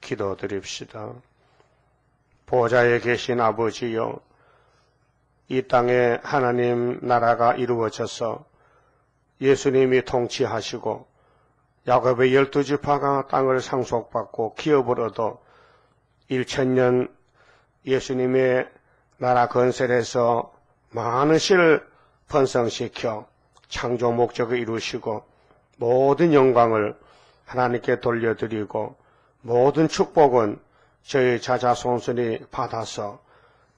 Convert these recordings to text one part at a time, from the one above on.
기도드립시다. 보좌에 계신 아버지여, 이 땅에 하나님 나라가 이루어져서 예수님이 통치하시고 야곱의 12지파가 땅을 상속받고 기업을 얻어 1000년 예수님의 나라 건설에서 많은 씨를 번성시켜 창조 목적을 이루시고 모든 영광을 하나님께 돌려드리고 모든 축복은 저희 자자손손이 받아서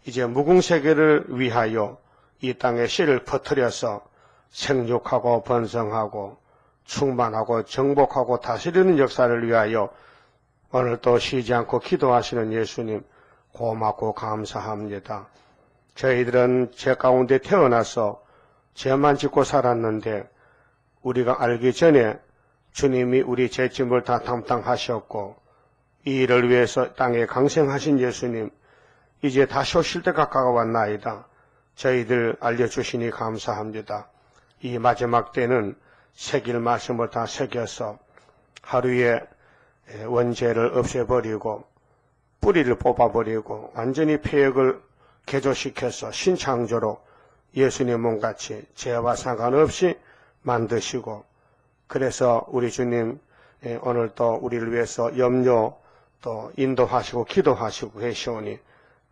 이제 무궁세계를 위하여 이 땅에 씨를 퍼뜨려서 생육하고 번성하고 충만하고 정복하고 다스리는 역사를 위하여 오늘도 쉬지 않고 기도하시는 예수님 고맙고 감사합니다. 저희들은 죄 가운데 태어나서 죄만 짓고 살았는데 우리가 알기 전에 주님이 우리 죄짐을 다 담당하셨고 이 일을 위해서 땅에 강생하신 예수님, 이제 다시 오실 때 가까워왔나이다. 저희들 알려주시니 감사합니다. 이 마지막 때는 새길 말씀을 다 새겨서 하루에 원죄를 없애버리고 뿌리를 뽑아버리고 완전히 폐역을 개조시켜서 신창조로 예수님 몸같이 죄와 상관없이 만드시고, 그래서 우리 주님 오늘도 우리를 위해서 염려 또 인도하시고 기도하시고 계시오니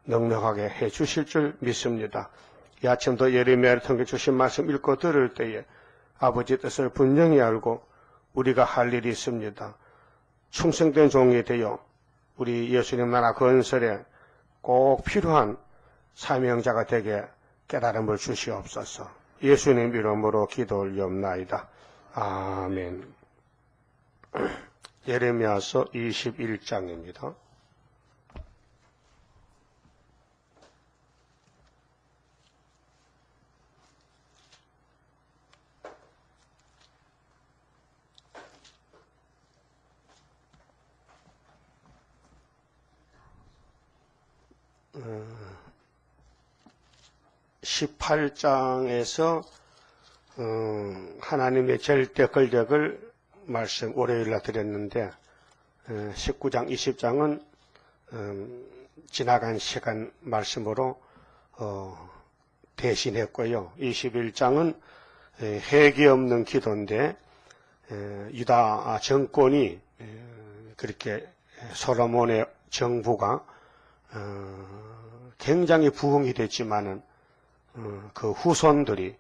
넉넉하게 해주실 줄 믿습니다. 이 아침도 예레미야를 통해 주신 말씀 읽고 들을 때에 아버지 뜻을 분명히 알고 우리가 할 일이 있습니다. 충성된 종이 되어 우리 예수님 나라 건설에 꼭 필요한 사명자가 되게 깨달음을 주시옵소서. 예수님 이름으로 기도 올리옵나이다. 아멘. 예레미야서 21장입니다. 음, 18장에서 하나님의 절대 권력을 말씀 월요일날 드렸는데 19장, 20장은 지나간 시간 말씀으로 대신했고요. 21장은 핵이 없는 기도인데 유다 정권이 그렇게 솔로몬의 정부가 굉장히 부흥이 됐지만은 그 후손들이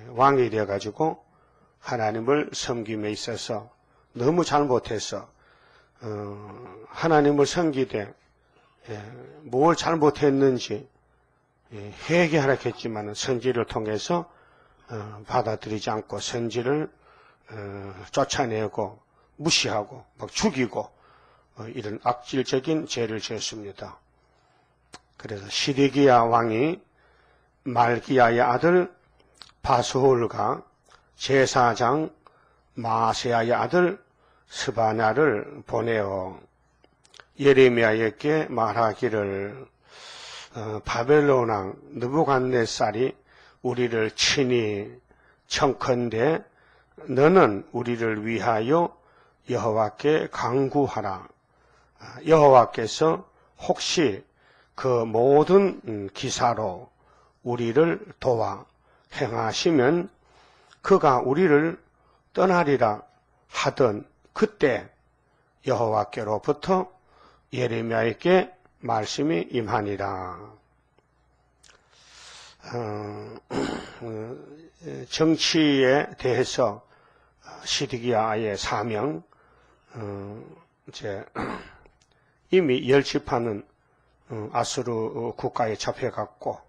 왕이 되어가지고 하나님을 섬김에 있어서 너무 잘못해서 하나님을 섬기되 뭘 잘못했는지 회개하라 했지만은 선지를 통해서 받아들이지 않고 선지를 쫓아내고 무시하고 막 죽이고 이런 악질적인 죄를 지었습니다. 그래서 시드기야 왕이 말기야의 아들 바스홀과 제사장 마세야의 아들 스바냐를 보내어 예레미야에게 말하기를 바벨론 왕 느부갓네살이 우리를 친히 청컨대 너는 우리를 위하여 여호와께 간구하라. 여호와께서 혹시 그 모든 기사로 우리를 도와 행하시면 그가 우리를 떠나리라 하던 그때 여호와께로부터 예레미야에게 말씀이 임하니라. 정치에 대해서 시드기야의 사명, 이미 10지파는 아수르 국가에 잡혀갔고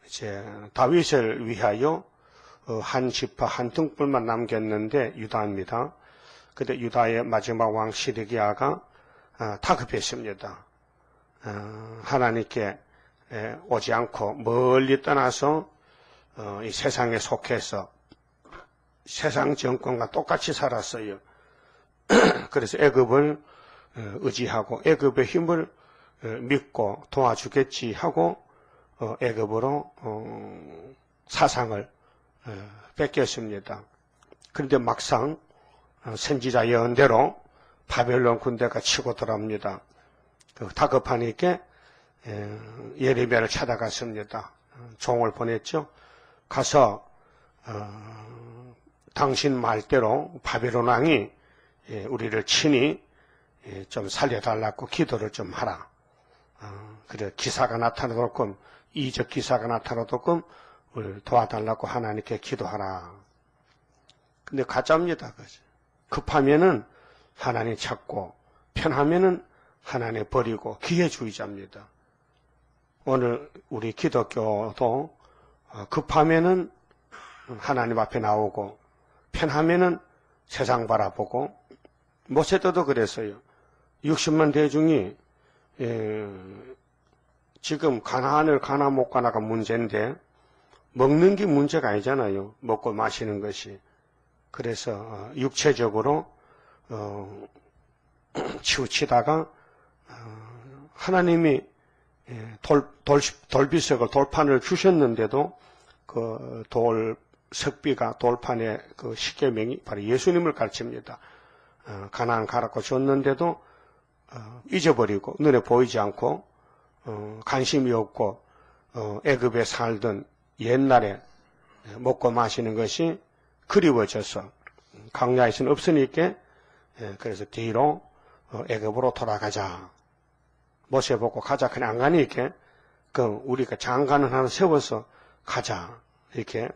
이제 다윗을 위하여 한 지파 한 등불만 남겼는데 유다입니다. 그때 유다의 마지막 왕 시드기야가 다급했습니다. 하나님께 오지 않고 멀리 떠나서 이 세상에 속해서 세상 정권과 똑같이 살았어요. 그래서 애굽을 의지하고 애굽의 힘을 믿고 도와주겠지 하고 애굽으로 사상을 뺏겼습니다. 그런데 막상 선지자 예언대로 바벨론 군대가 치고 들어옵니다. 다급하니까 예레미야를 찾아갔습니다. 종을 보냈죠. 가서 당신 말대로 바벨론 왕이 우리를 친히 좀 살려달라고 기도를 좀 하라. 그래 기사가 나타나도록 이적 기사가 나타나도록 우리를 도와달라고 하나님께 기도하라. 근데 가짜입니다. 급하면은 하나님 찾고 편하면은 하나님 버리고 기회주의자입니다. 오늘 우리 기독교도 급하면은 하나님 앞에 나오고 편하면은 세상 바라보고 모세도도 그랬어요. 60만 대중이 지금 가나안을 가나 못 가나가 문제인데 먹는 게 문제가 아니잖아요. 먹고 마시는 것이. 그래서 육체적으로 치우치다가 하나님이 돌비석을 돌판을 주셨는데도 그 석비가 돌판의 그 십계명이 바로 예수님을 가르칩니다. 가나안 가라고 줬는데도 잊어버리고 눈에 보이지 않고 관심이 없고 애굽에 살던 옛날에 먹고 마시는 것이 그리워져서 광야에서는 없으니까 그래서 뒤로 애굽으로 돌아가자. 모세 보고 가자. 그냥 안 가니까 우리가 장관을 하나 세워서 가자. 이렇게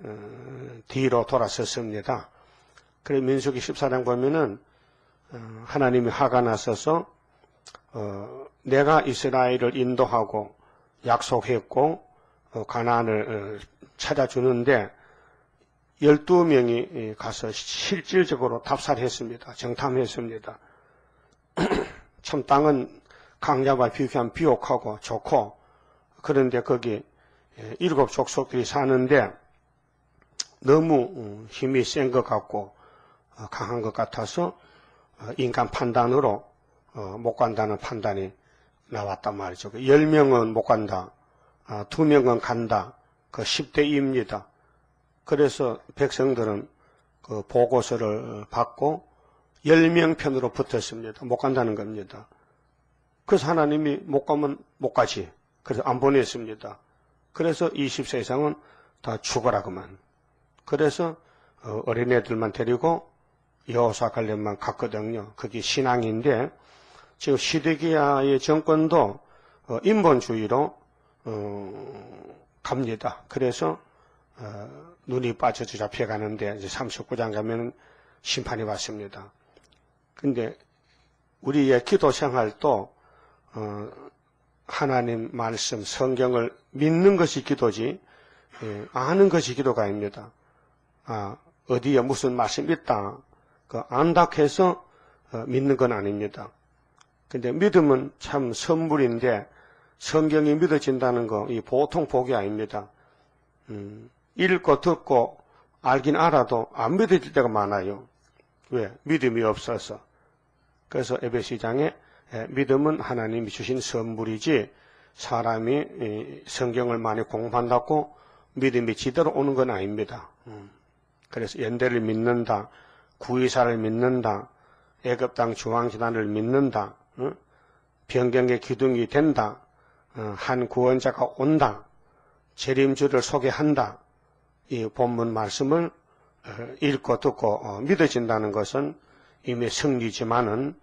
뒤로 돌아섰습니다. 그래 민수기 14장 보면은 하나님이 화가 나서서 내가 이스라엘을 인도하고 약속했고 가나안을 찾아주는데 12명이 가서 실질적으로 답살했습니다. 정탐했습니다. 참 땅은 강야와 비교하면 비옥하고 좋고 그런데 거기 7 족속들이 사는데 너무 힘이 센 것 같고 강한 것 같아서 인간 판단으로 못 간다는 판단이 나왔단 말이죠. 10명은 못 간다. 2명은 간다. 그 10대 2입니다. 그래서 백성들은 그 보고서를 받고 10명 편으로 붙었습니다. 못 간다는 겁니다. 그래서 하나님이 못 가면 못 가지. 그래서 안 보냈습니다. 그래서 20세 이상은 다 죽어라 그만. 그래서 어린애들만 데리고 여호수아 갈렙만 갔거든요. 그게 신앙인데 지금 시드기야의 정권도 인본주의로 갑니다. 그래서 눈이 빠져서 잡혀가는데 이제 39장 가면 심판이 왔습니다. 근데 우리의 기도 생활도 하나님 말씀, 성경을 믿는 것이 기도지 아는 것이 기도가 아닙니다. 어디에 무슨 말씀이 있다. 안다고 해서 믿는 건 아닙니다. 근데 믿음은 참 선물인데 성경이 믿어진다는 거 이 보통 복이 아닙니다. 읽고 듣고 알긴 알아도 안 믿어질 때가 많아요. 왜? 믿음이 없어서. 그래서 에베소장에 믿음은 하나님이 주신 선물이지 사람이 성경을 많이 공부한다고 믿음이 지대로 오는 건 아닙니다. 그래서 연대를 믿는다, 구의사를 믿는다, 애굽 땅 중앙재단을 믿는다, 변경의 기둥이 된다, 한 구원자가 온다, 재림주를 소개한다. 이 본문 말씀을 읽고 듣고 믿어진다는 것은 이미 승리지만은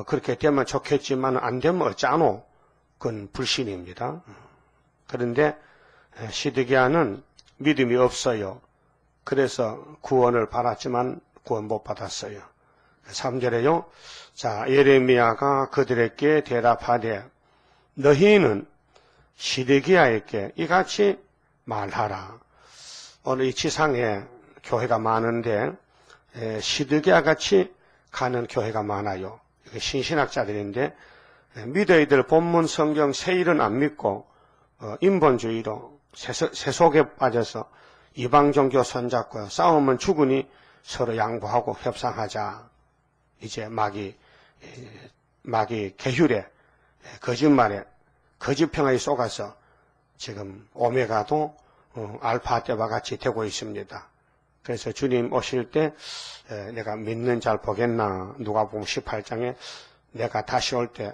그렇게 되면 좋겠지만 안 되면 어쩌노? 그건 불신입니다. 그런데 시드기야는 믿음이 없어요. 그래서 구원을 받았지만 구원 못 받았어요. 3절에요. 자, 예레미야가 그들에게 대답하되 너희는 시드기야에게 이같이 말하라. 오늘 이 지상에 교회가 많은데 시드기야 같이 가는 교회가 많아요. 신신학자들인데 믿어야 될 본문 성경 세일은 안 믿고 인본주의로 세속에 빠져서 이방 종교 손잡고 싸우면 죽으니 서로 양보하고 협상하자. 이제 마귀 계율에 거짓말에 거짓평화에 속아서 지금 오메가도 알파 때와 같이 되고 있습니다. 그래서 주님 오실 때 내가 믿는 잘 보겠나, 누가복음 18장에 내가 다시 올 때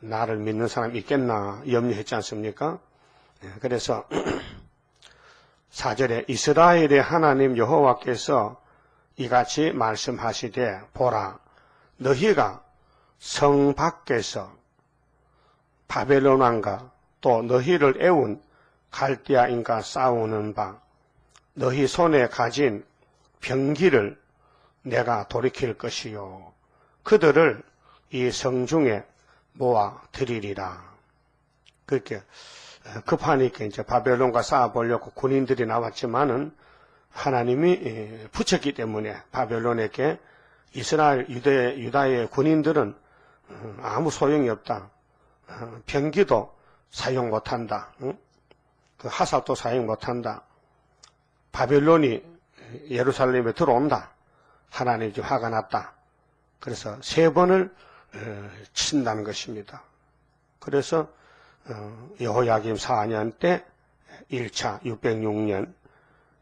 나를 믿는 사람 있겠나 염려했지 않습니까? 그래서 4절에 이스라엘의 하나님 여호와께서 이같이 말씀하시되 보라, 너희가 성 밖에서 바벨론 왕과 또 너희를 애운 갈대아인과 싸우는 바 너희 손에 가진 병기를 내가 돌이킬 것이요 그들을 이 성중에 모아 드리리라. 그렇게 급하니까 이제 바벨론과 싸워보려고 군인들이 나왔지만은 하나님이 붙였기 때문에 바벨론에게 이스라엘 유다의 군인들은 아무 소용이 없다. 병기도 사용 못한다. 그 화살도 사용 못한다. 바벨론이 예루살렘에 들어온다. 하나님이 화가 났다. 그래서 3번을 친다는 것입니다. 그래서 여호야김 4년 때 1차 606년,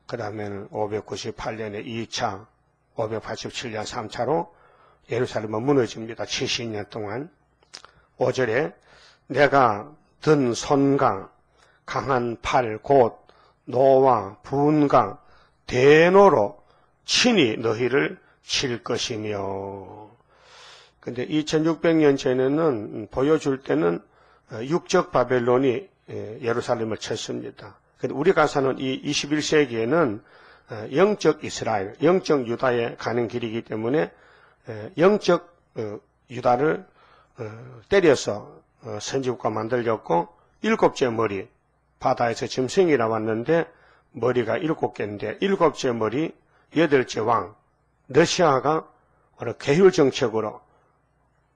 그 다음에는 598년에 2차, 587년 3차로 예루살렘은 무너집니다. 70년 동안. 5절에 내가 든 손과 강한 팔 곧 노와 분과 대노로 친히 너희를 칠 것이며. 근데 2600년 전에는 보여줄 때는 육적 바벨론이 예루살렘을 쳤습니다. 근데 우리가 사는 이 21세기에는 영적 이스라엘, 영적 유다에 가는 길이기 때문에 영적 유다를 때려서 선지국가 만들렸고 7째 머리, 바다에서 짐승이 나왔는데 머리가 7개인데 7째 머리, 8째 왕, 러시아가 오늘 계율 정책으로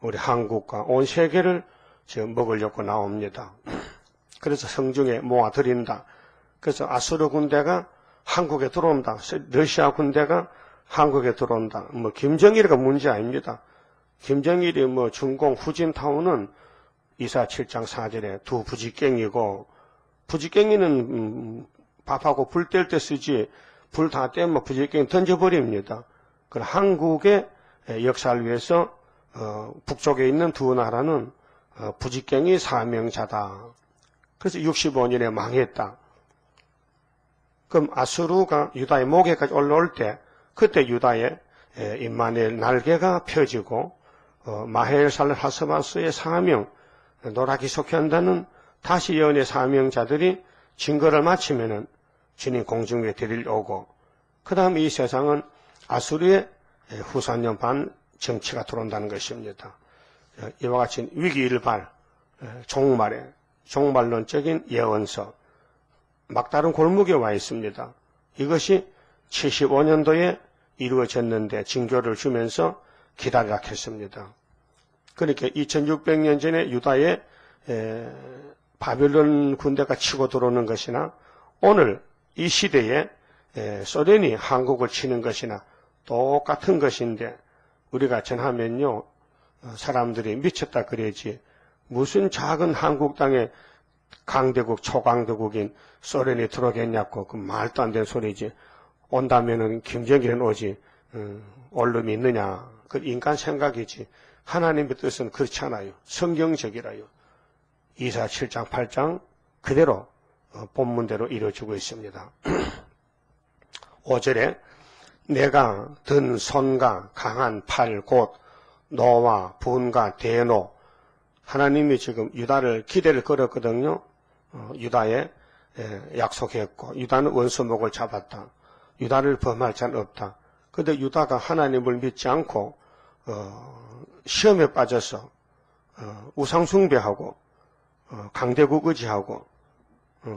우리 한국과 온 세계를 지금 먹으려고 나옵니다. 그래서 성중에 모아드린다. 그래서 아수르 군대가 한국에 들어온다. 러시아 군대가 한국에 들어온다. 김정일이가 문제 아닙니다. 김정일이 중공 후진타운은 이사 7장 4절에 두 부지깽이고, 부지깽이는 밥하고 불 뗄 때 쓰지, 불 다 떼면 부지깽이 던져버립니다. 그럼 한국의 역사를 위해서 북쪽에 있는 두 나라는 부지깽이 사명자다. 그래서 65년에 망했다. 그럼 아수르가 유다의 목에까지 올라올 때 그때 유다의 임마누엘 날개가 펴지고 마헬살 하스바스의 사명, 노라기 속현다는 다시 예언의 사명자들이 증거를 마치면은 주님 공중에 데리려오고, 그 다음 이 세상은 아수르의 후산년 반 정치가 들어온다는 것입니다. 이와 같이 위기일발, 종말론적인 예언서, 막다른 골목에 와 있습니다. 이것이 75년도에 이루어졌는데 징조를 주면서 기다리라 했습니다. 그러니까 2600년 전에 유다에 바벨론 군대가 치고 들어오는 것이나 오늘 이 시대에 소련이 한국을 치는 것이나 똑같은 것인데 우리가 전하면요 사람들이 미쳤다 그래야지 무슨 작은 한국 땅에 강대국 초강대국인 소련이 들어오겠냐고 그 말도 안 되는 소리지. 온다면은 김정일은 오지 언론이 있느냐. 그 인간 생각이지. 하나님의 뜻은 그렇지 않아요. 성경적이라요. 이사 7장 8장 그대로 본문대로 이루어지고 있습니다. 5절에 내가 든 손과 강한 팔 곧 노와 분과 대노. 하나님이 지금 유다를 기대를 걸었거든요. 유다에 약속했고 유다는 원수목을 잡았다. 유다를 범할 자는 없다. 그런데 유다가 하나님을 믿지 않고 시험에 빠져서 우상숭배하고 강대국 의지하고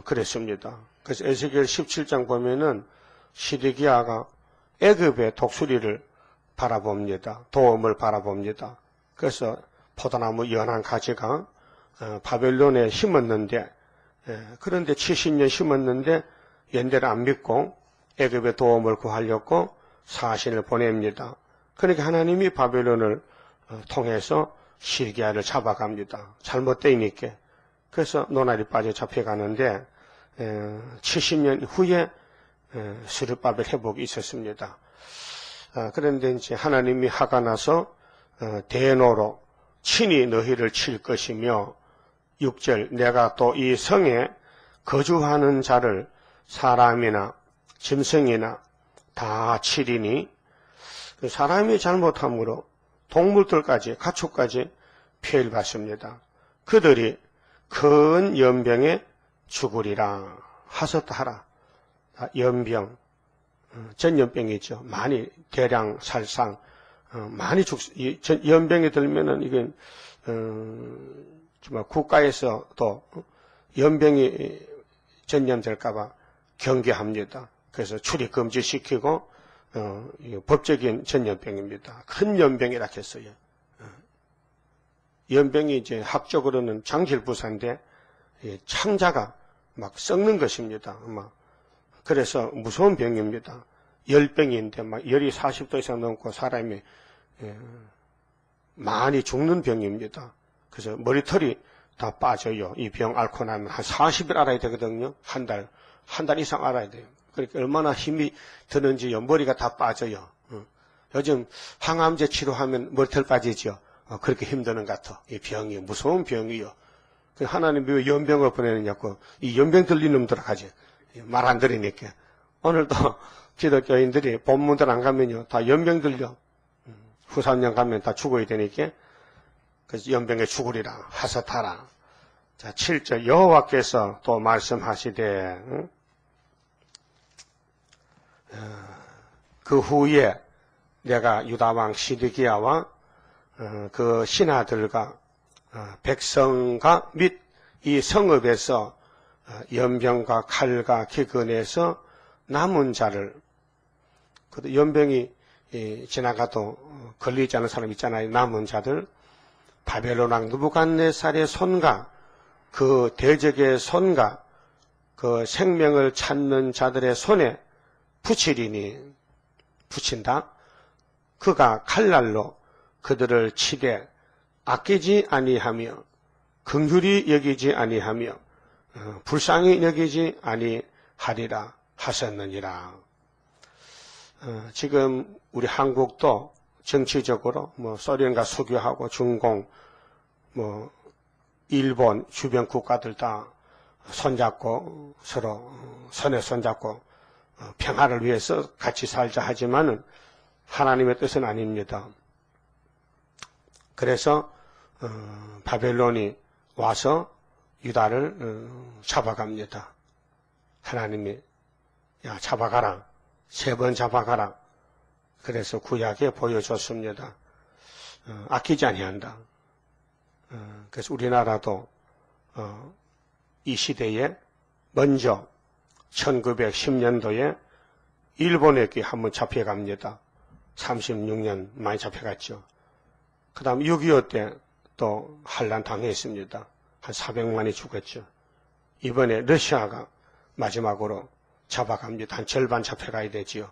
그랬습니다. 그래서 에스겔 17장 보면은 시드기야가 애굽의 독수리를 바라봅니다. 도움을 바라봅니다. 그래서 포도나무 연한 가지가 바벨론에 심었는데 그런데 70년 심었는데 연대를 안 믿고 애굽의 도움을 구하려고 사신을 보냅니다. 그러니까 하나님이 바벨론을 통해서 시드기야를 잡아갑니다. 잘못되니까. 그래서 노날이 빠져 잡혀가는데 70년 후에 스룹바벨 회복이 있었습니다. 그런데 이제 하나님이 화가 나서 대노로 친히 너희를 칠 것이며 6절 내가 또 이 성에 거주하는 자를 사람이나 짐승이나 다 치리니 사람이 잘못함으로 동물들까지 가축까지 피해를 받습니다. 그들이 큰 연병에 죽으리라 하셨다. 연병, 전염병이죠. 많이 대량 살상 많이 연병이 들면은 이건 정말 국가에서도 연병이 전염될까봐 경계합니다. 그래서 출입 금지시키고 법적인 전염병입니다. 큰 연병이라 했어요. 연병이 이제 학적으로는 장질부사인데 창자가 막 썩는 것입니다. 그래서 무서운 병입니다. 열병인데 막 열이 40도 이상 넘고 사람이 많이 죽는 병입니다. 그래서 머리털이 다 빠져요. 이 병 앓고 나면 한 40일 알아야 되거든요. 한 달 이상 알아야 돼요. 그러니까 얼마나 힘이 드는지요. 머리가 다 빠져요. 요즘 항암제 치료하면 머리털 빠지죠. 그렇게 힘드는 것 같아. 이 병이 무서운 병이요. 하나님이 왜 연병을 보내느냐고. 이 연병 들린 놈들 하지. 말 안 들으니까. 오늘도 기독교인들이 본문들 안 가면요. 다 연병 들려. 후 3년 가면 다 죽어야 되니까. 그래서 연병에 죽으리라. 하사타라. 자, 7절 여호와께서 또 말씀하시되 그 후에 내가 유다왕 시드기야와 그 신하들과 백성과 및 이 성읍에서 연병과 칼과 기근에서 남은 자를 연병이 지나가도 걸리지 않은 사람 있잖아요. 남은 자들 바벨론 왕 느부갓네살의 손과 그 대적의 손과 그 생명을 찾는 자들의 손에 붙이리니 붙인다. 그가 칼날로 그들을 치되 아끼지 아니하며 긍휼히 여기지 아니하며 불쌍히 여기지 아니하리라 하셨느니라. 지금 우리 한국도 정치적으로 소련과 수교하고 중공, 일본 주변 국가들 다 손잡고 서로 손에 손잡고 평화를 위해서 같이 살자 하지만은 하나님의 뜻은 아닙니다. 그래서 바벨론이 와서 유다를 잡아갑니다. 하나님이 야 잡아가라. 3번 잡아가라. 그래서 구약에 보여줬습니다. 아끼지 아니한다. 그래서 우리나라도 이 시대에 먼저 1910년도에 일본에게 한번 잡혀갑니다. 36년 많이 잡혀갔죠. 그 다음 6.25 때 또 한란 당했습니다. 한 400만이 죽었죠. 이번에 러시아가 마지막으로 잡아갑니다. 한 절반 잡혀가야 되지요.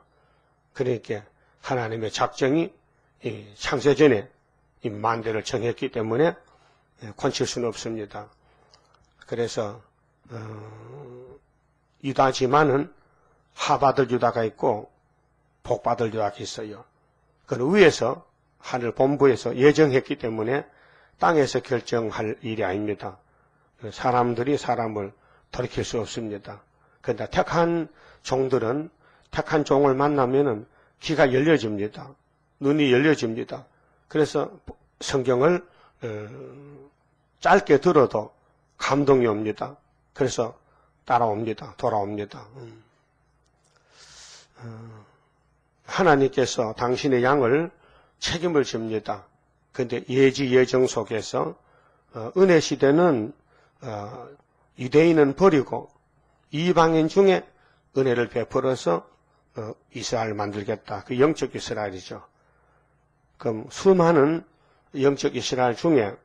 그러니까 하나님의 작정이 창세전에 이 만대를 정했기 때문에 건칠 수는 없습니다. 그래서 유다지만은 하받을 유다가 있고 복받을 유다가 있어요. 그건 위에서 하늘 본부에서 예정했기 때문에 땅에서 결정할 일이 아닙니다. 사람들이 사람을 돌이킬 수 없습니다. 그런데 택한 종들은 택한 종을 만나면은 귀가 열려집니다. 눈이 열려집니다. 그래서 성경을 짧게 들어도 감동이 옵니다. 그래서 따라옵니다. 돌아옵니다. 하나님께서 당신의 양을 책임을 집니다. 그런데 예지 예정 속에서 은혜 시대는 유대인은 버리고 이방인 중에 은혜를 베풀어서 이스라엘을 만들겠다. 그 영적 이스라엘이죠. 그럼 수많은 영적 이스라엘 중에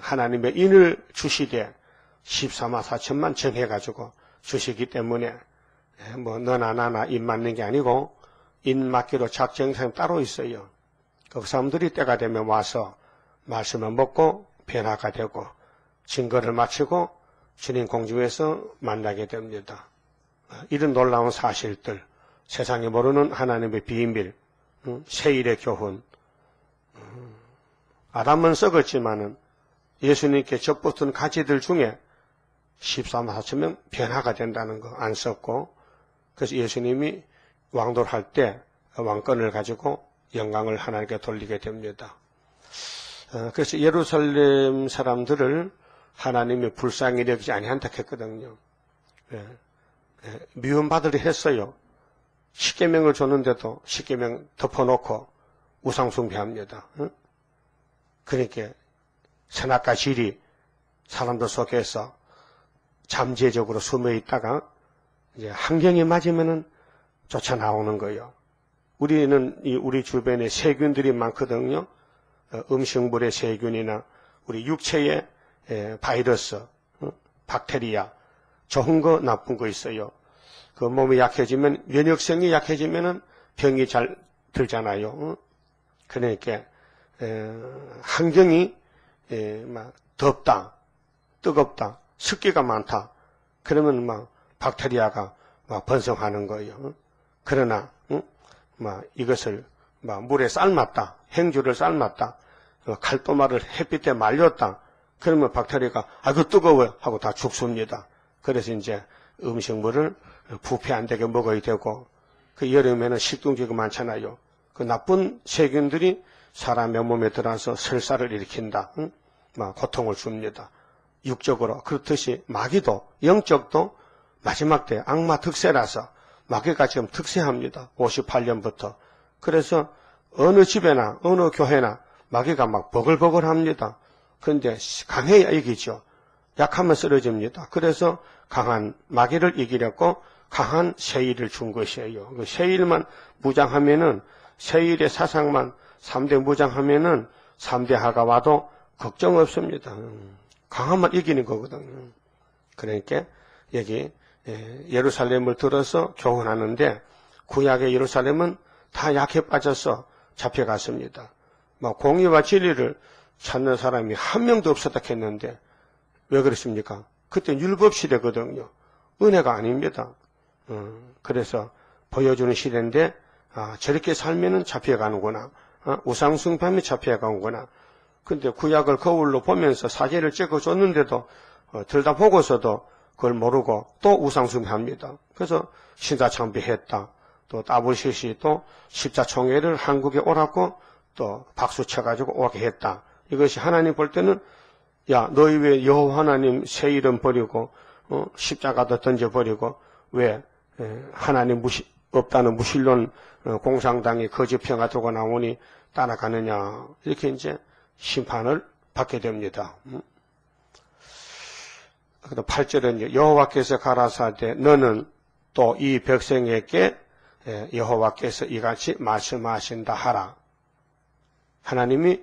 하나님의 인을 주시되 14만 4천만 정해가지고 주시기 때문에 너나 나나 입 맞는 게 아니고 입 맞기로 작정한 사람이 따로 있어요. 그 사람들이 때가 되면 와서 말씀을 먹고 변화가 되고 증거를 마치고 주님 공중에서 만나게 됩니다. 이런 놀라운 사실들, 세상에 모르는 하나님의 비밀, 세일의 교훈. 아담은 썩었지만은 예수님께 접붙은 가지들 중에 14만 4천 명 변화가 된다는 거 안 썩고, 그래서 예수님이 왕돌할 때 왕권을 가지고 영광을 하나님께 돌리게 됩니다. 그래서 예루살렘 사람들을 하나님이 불쌍히 여기지 아니한다 했거든요. 미움받으려 했어요. 십계명을 줬는데도 십계명 덮어놓고 우상숭배합니다. 그러니까 선악과 질이 사람들 속에서 잠재적으로 숨어 있다가 이제 환경이 맞으면은 쫓아 나오는 거예요. 우리는 우리 주변에 세균들이 많거든요. 음식물의 세균이나 우리 육체의 바이러스, 박테리아, 좋은 거 나쁜 거 있어요. 그 몸이 약해지면, 면역성이 약해지면은 병이 잘 들잖아요. 그러니까 환경이 막 덥다, 뜨겁다, 습기가 많다. 그러면 막 박테리아가 막 번성하는 거예요. 그러나 이것을 물에 삶았다, 행주를 삶았다, 칼도마를 햇빛에 말렸다. 그러면 박테리아가 아이고 뜨거워요 하고 다 죽습니다. 그래서 이제 음식물을 부패 안 되게 먹어야 되고, 그 여름에는 식중독이 많잖아요. 그 나쁜 세균들이 사람의 몸에 들어와서 설사를 일으킨다. 고통을 줍니다. 육적으로. 그렇듯이 마귀도, 영적도 마지막 때 악마 특세라서 마귀가 지금 특세합니다. 58년부터. 그래서 어느 집에나 어느 교회나 마귀가 막 버글버글합니다. 그런데 강해야 이기죠. 약하면 쓰러집니다. 그래서 강한 마귀를 이기려고 강한 세일을 준 것이에요. 그 세일만 무장하면은, 세일의 사상만 3대 무장하면은 3대 하가 와도 걱정 없습니다. 강한만 이기는 거거든요. 그러니까 여기 예루살렘을 들어서 교훈하는데, 구약의 예루살렘은 다 약해 빠져서 잡혀갔습니다. 공의와 진리를 찾는 사람이 한 명도 없었다 했는데, 왜 그렇습니까? 그때 율법 시대거든요. 은혜가 아닙니다. 그래서 보여주는 시대인데, 저렇게 살면은 잡혀가는구나. 우상숭배하면 잡혀가는구나. 근데 구약을 거울로 보면서 사제를 찍어줬는데도 들다 보고서도 그걸 모르고 또 우상숭배합니다. 그래서 신사창배했다. 또 따블시시 또 십자총회를 한국에 오라고 또 박수 쳐가지고 오게 했다. 이것이 하나님 볼 때는, 야, 너희 왜 여호와 하나님 새 이름 버리고 십자가도 던져버리고 왜 하나님 없다는 무신론 공상당이 거짓평가 들고 나오니 따라가느냐, 이렇게 이제 심판을 받게 됩니다. 그래서 8절은 여호와께서 가라사대 너는 또 이 백성에게 여호와께서 이같이 말씀하신다 하라. 하나님이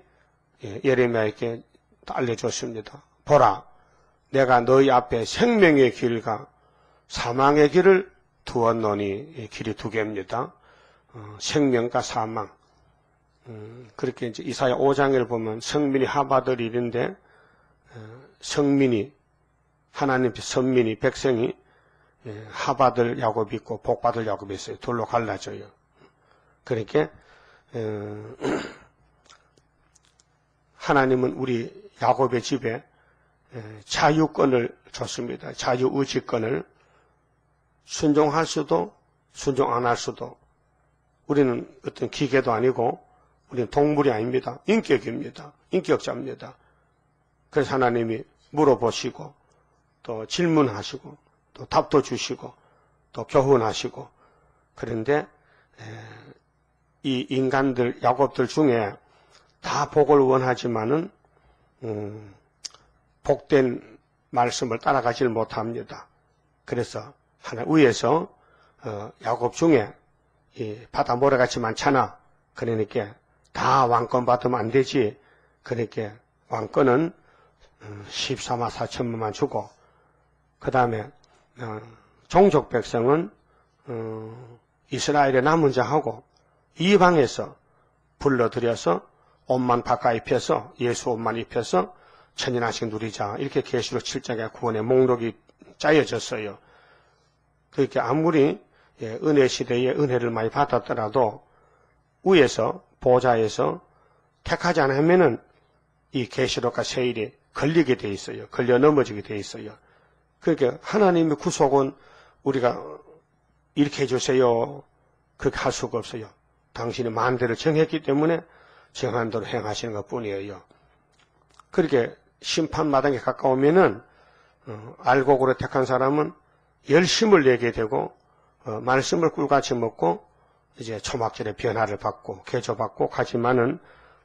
예레미야에게 알려줬습니다. 보라, 내가 너희 앞에 생명의 길과 사망의 길을 두었노니, 길이 두 개입니다. 생명과 사망. 그렇게 이제 이사야 5장을 보면 성민이 하받을 일인데, 성민이, 하나님 선민이, 백성이 하받을 야곱이 있고 복받을 야곱이 있어요. 둘로 갈라져요. 그러니까 하나님은 우리 야곱의 집에 자유권을 줬습니다. 자유의지권을. 순종할 수도 순종 안 할 수도. 우리는 어떤 기계도 아니고 우리는 동물이 아닙니다. 인격입니다. 인격자입니다. 그래서 하나님이 물어보시고 또 질문하시고 또 답도 주시고 또 교훈하시고. 그런데 이 인간들, 야곱들 중에 다 복을 원하지만은 복된 말씀을 따라가질 못합니다. 그래서 하나 위에서 야곱 중에 이 바다 모래같이 많잖아. 그러니까 다 왕권 받으면 안 되지. 그러니까 왕권은 14만 4천만만 주고, 그 다음에 종족 백성은 이스라엘의 남은 자하고 이방에서 불러들여서 옷만 바꿔 입혀서, 예수 옷만 입혀서 천연한식 누리자. 이렇게 계시록 7장의 구원의 목록이 짜여졌어요. 그렇게 아무리 은혜 시대에 은혜를 많이 받았더라도 위에서 보좌에서 택하지 않으면은 이 계시록과 세일이 걸리게 돼 있어요. 걸려 넘어지게 돼 있어요. 그러니까 하나님의 구속은 우리가 이렇게 해주세요. 그렇게 할 수가 없어요. 당신이 만대를 정했기 때문에 정한 대로 행하시는 것 뿐이에요. 그렇게 심판마당에 가까우면은 알곡으로 택한 사람은 열심을 내게 되고 말씀을 꿀같이 먹고 이제 초막절에 변화를 받고 개조받고 가지만은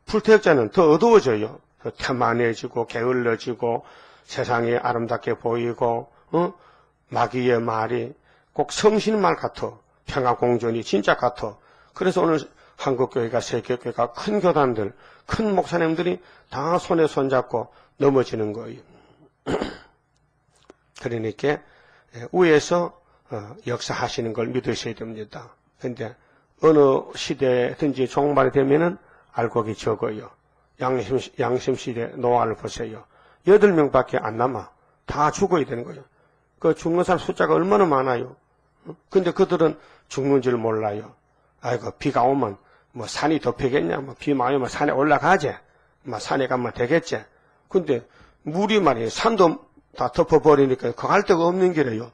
불태역자는 더 어두워져요. 태만해지고 게을러지고 세상이 아름답게 보이고 마귀의 말이 꼭 성신 말 같아. 평화공존이 진짜 같아. 그래서 오늘 한국교회가 세계교회가 큰 교단들 큰 목사님들이 다 손에 손잡고 넘어지는 거예요. 그러니까 위에서 역사하시는 걸 믿으셔야 됩니다. 그런데 어느 시대든지 종말이 되면은 알곡이 적어요. 양심 시대 노아를 보세요. 8명밖에 안 남아. 다 죽어야 되는 거예요. 그 죽는 사람 숫자가 얼마나 많아요. 근데 그들은 죽는 줄 몰라요. 아이고 비가 오면 뭐 산이 덮이겠냐, 뭐 비 많이 오면 산에 올라가지, 뭐 산에 가면 되겠지. 근데 물이 말이에요. 산도 다 덮어버리니까 그 갈 데가 없는 길이에요.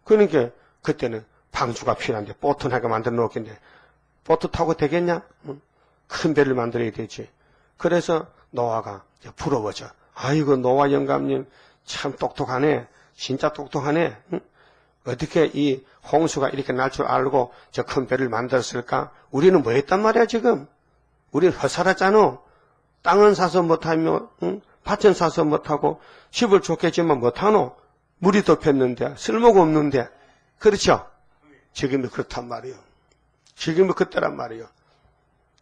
그러니까 그때는 방주가 필요한데 보트나게 만들어 놓겠는데 보트 타고 되겠냐? 큰 배를 만들어야 되지. 그래서 노아가 부러워져. 아이고 노아 영감님 참 똑똑하네. 진짜 똑똑하네. 어떻게 이 홍수가 이렇게 날 줄 알고 저 큰 배를 만들었을까? 우리는 뭐 했단 말이야 지금? 우리는 헛살았잖아. 땅은 사서 못하며 밭은 사서 못하고 집을 좋겠지만 못하노? 물이 덮였는데 쓸모가 없는데. 그렇죠? 지금이 그렇단 말이에요. 지금이 그때란 말이에요.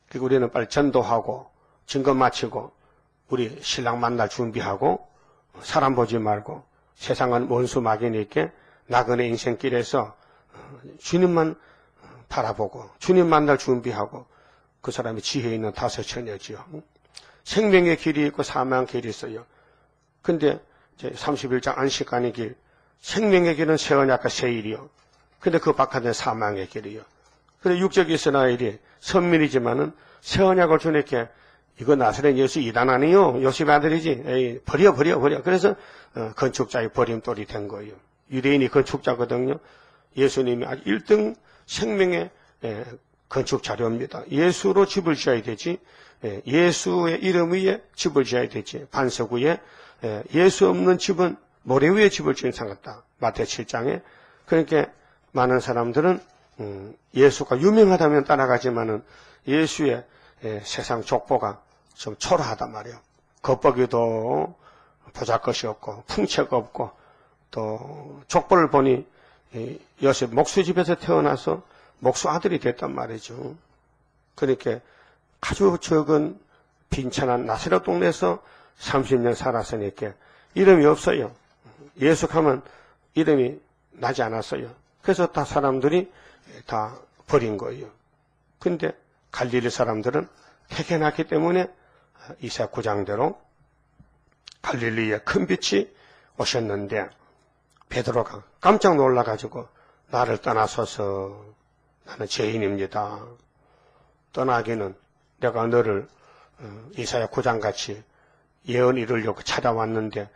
그리고 우리는 빨리 전도하고 증거 마치고 우리 신랑 만날 준비하고 사람 보지 말고 세상은 원수 막이니까 나그네 인생길에서 주님만 바라보고 주님 만날 준비하고 그 사람이 지혜 있는 다섯 처녀지요. 생명의 길이 있고 사망의 길이 있어요. 근데 31장 안식간의 길, 생명의 길은 세언약과 세일이요. 근데 그 바깥은 사망의 길이요. 그래 육적 이스라엘이 선민이지만은 세언약을 주니까 이거 나사렛 예수 이단 아니요. 요셉 아들이지. 에이, 버려. 그래서 건축자의 버림돌이 된 거예요. 유대인이 건축자거든요. 예수님이 아주 1등 생명의 건축 자료입니다. 예수로 집을 지어야 되지. 예수의 이름 위에 집을 지어야 되지. 반석 위에 예수 없는 집은 모래 위에 집을 지은 상 같다. 마태 7장에. 그러니까 많은 사람들은 예수가 유명하다면 따라가지만은 예수의 세상 족보가 좀 초라하단 말이에요. 겉보기도 보잘것이 없고 풍채가 없고 또 족보를 보니 요셉 목수집에서 태어나서 목수 아들이 됐단 말이죠. 그러니까 아주 적은 빈천한 나사렛 동네에서 30년 살았으니까 이름이 없어요. 예수하면 이름이 나지 않았어요. 그래서 다 사람들이 다 버린 거예요. 근데 갈릴리 사람들은 택해놨기 때문에 이사 9장대로 갈릴리에 큰 빛이 오셨는데 베드로가 깜짝 놀라가지고 나를 떠나소서 나는 죄인입니다. 떠나기는 내가 너를 이사야 9장같이 예언 이루려고 찾아왔는데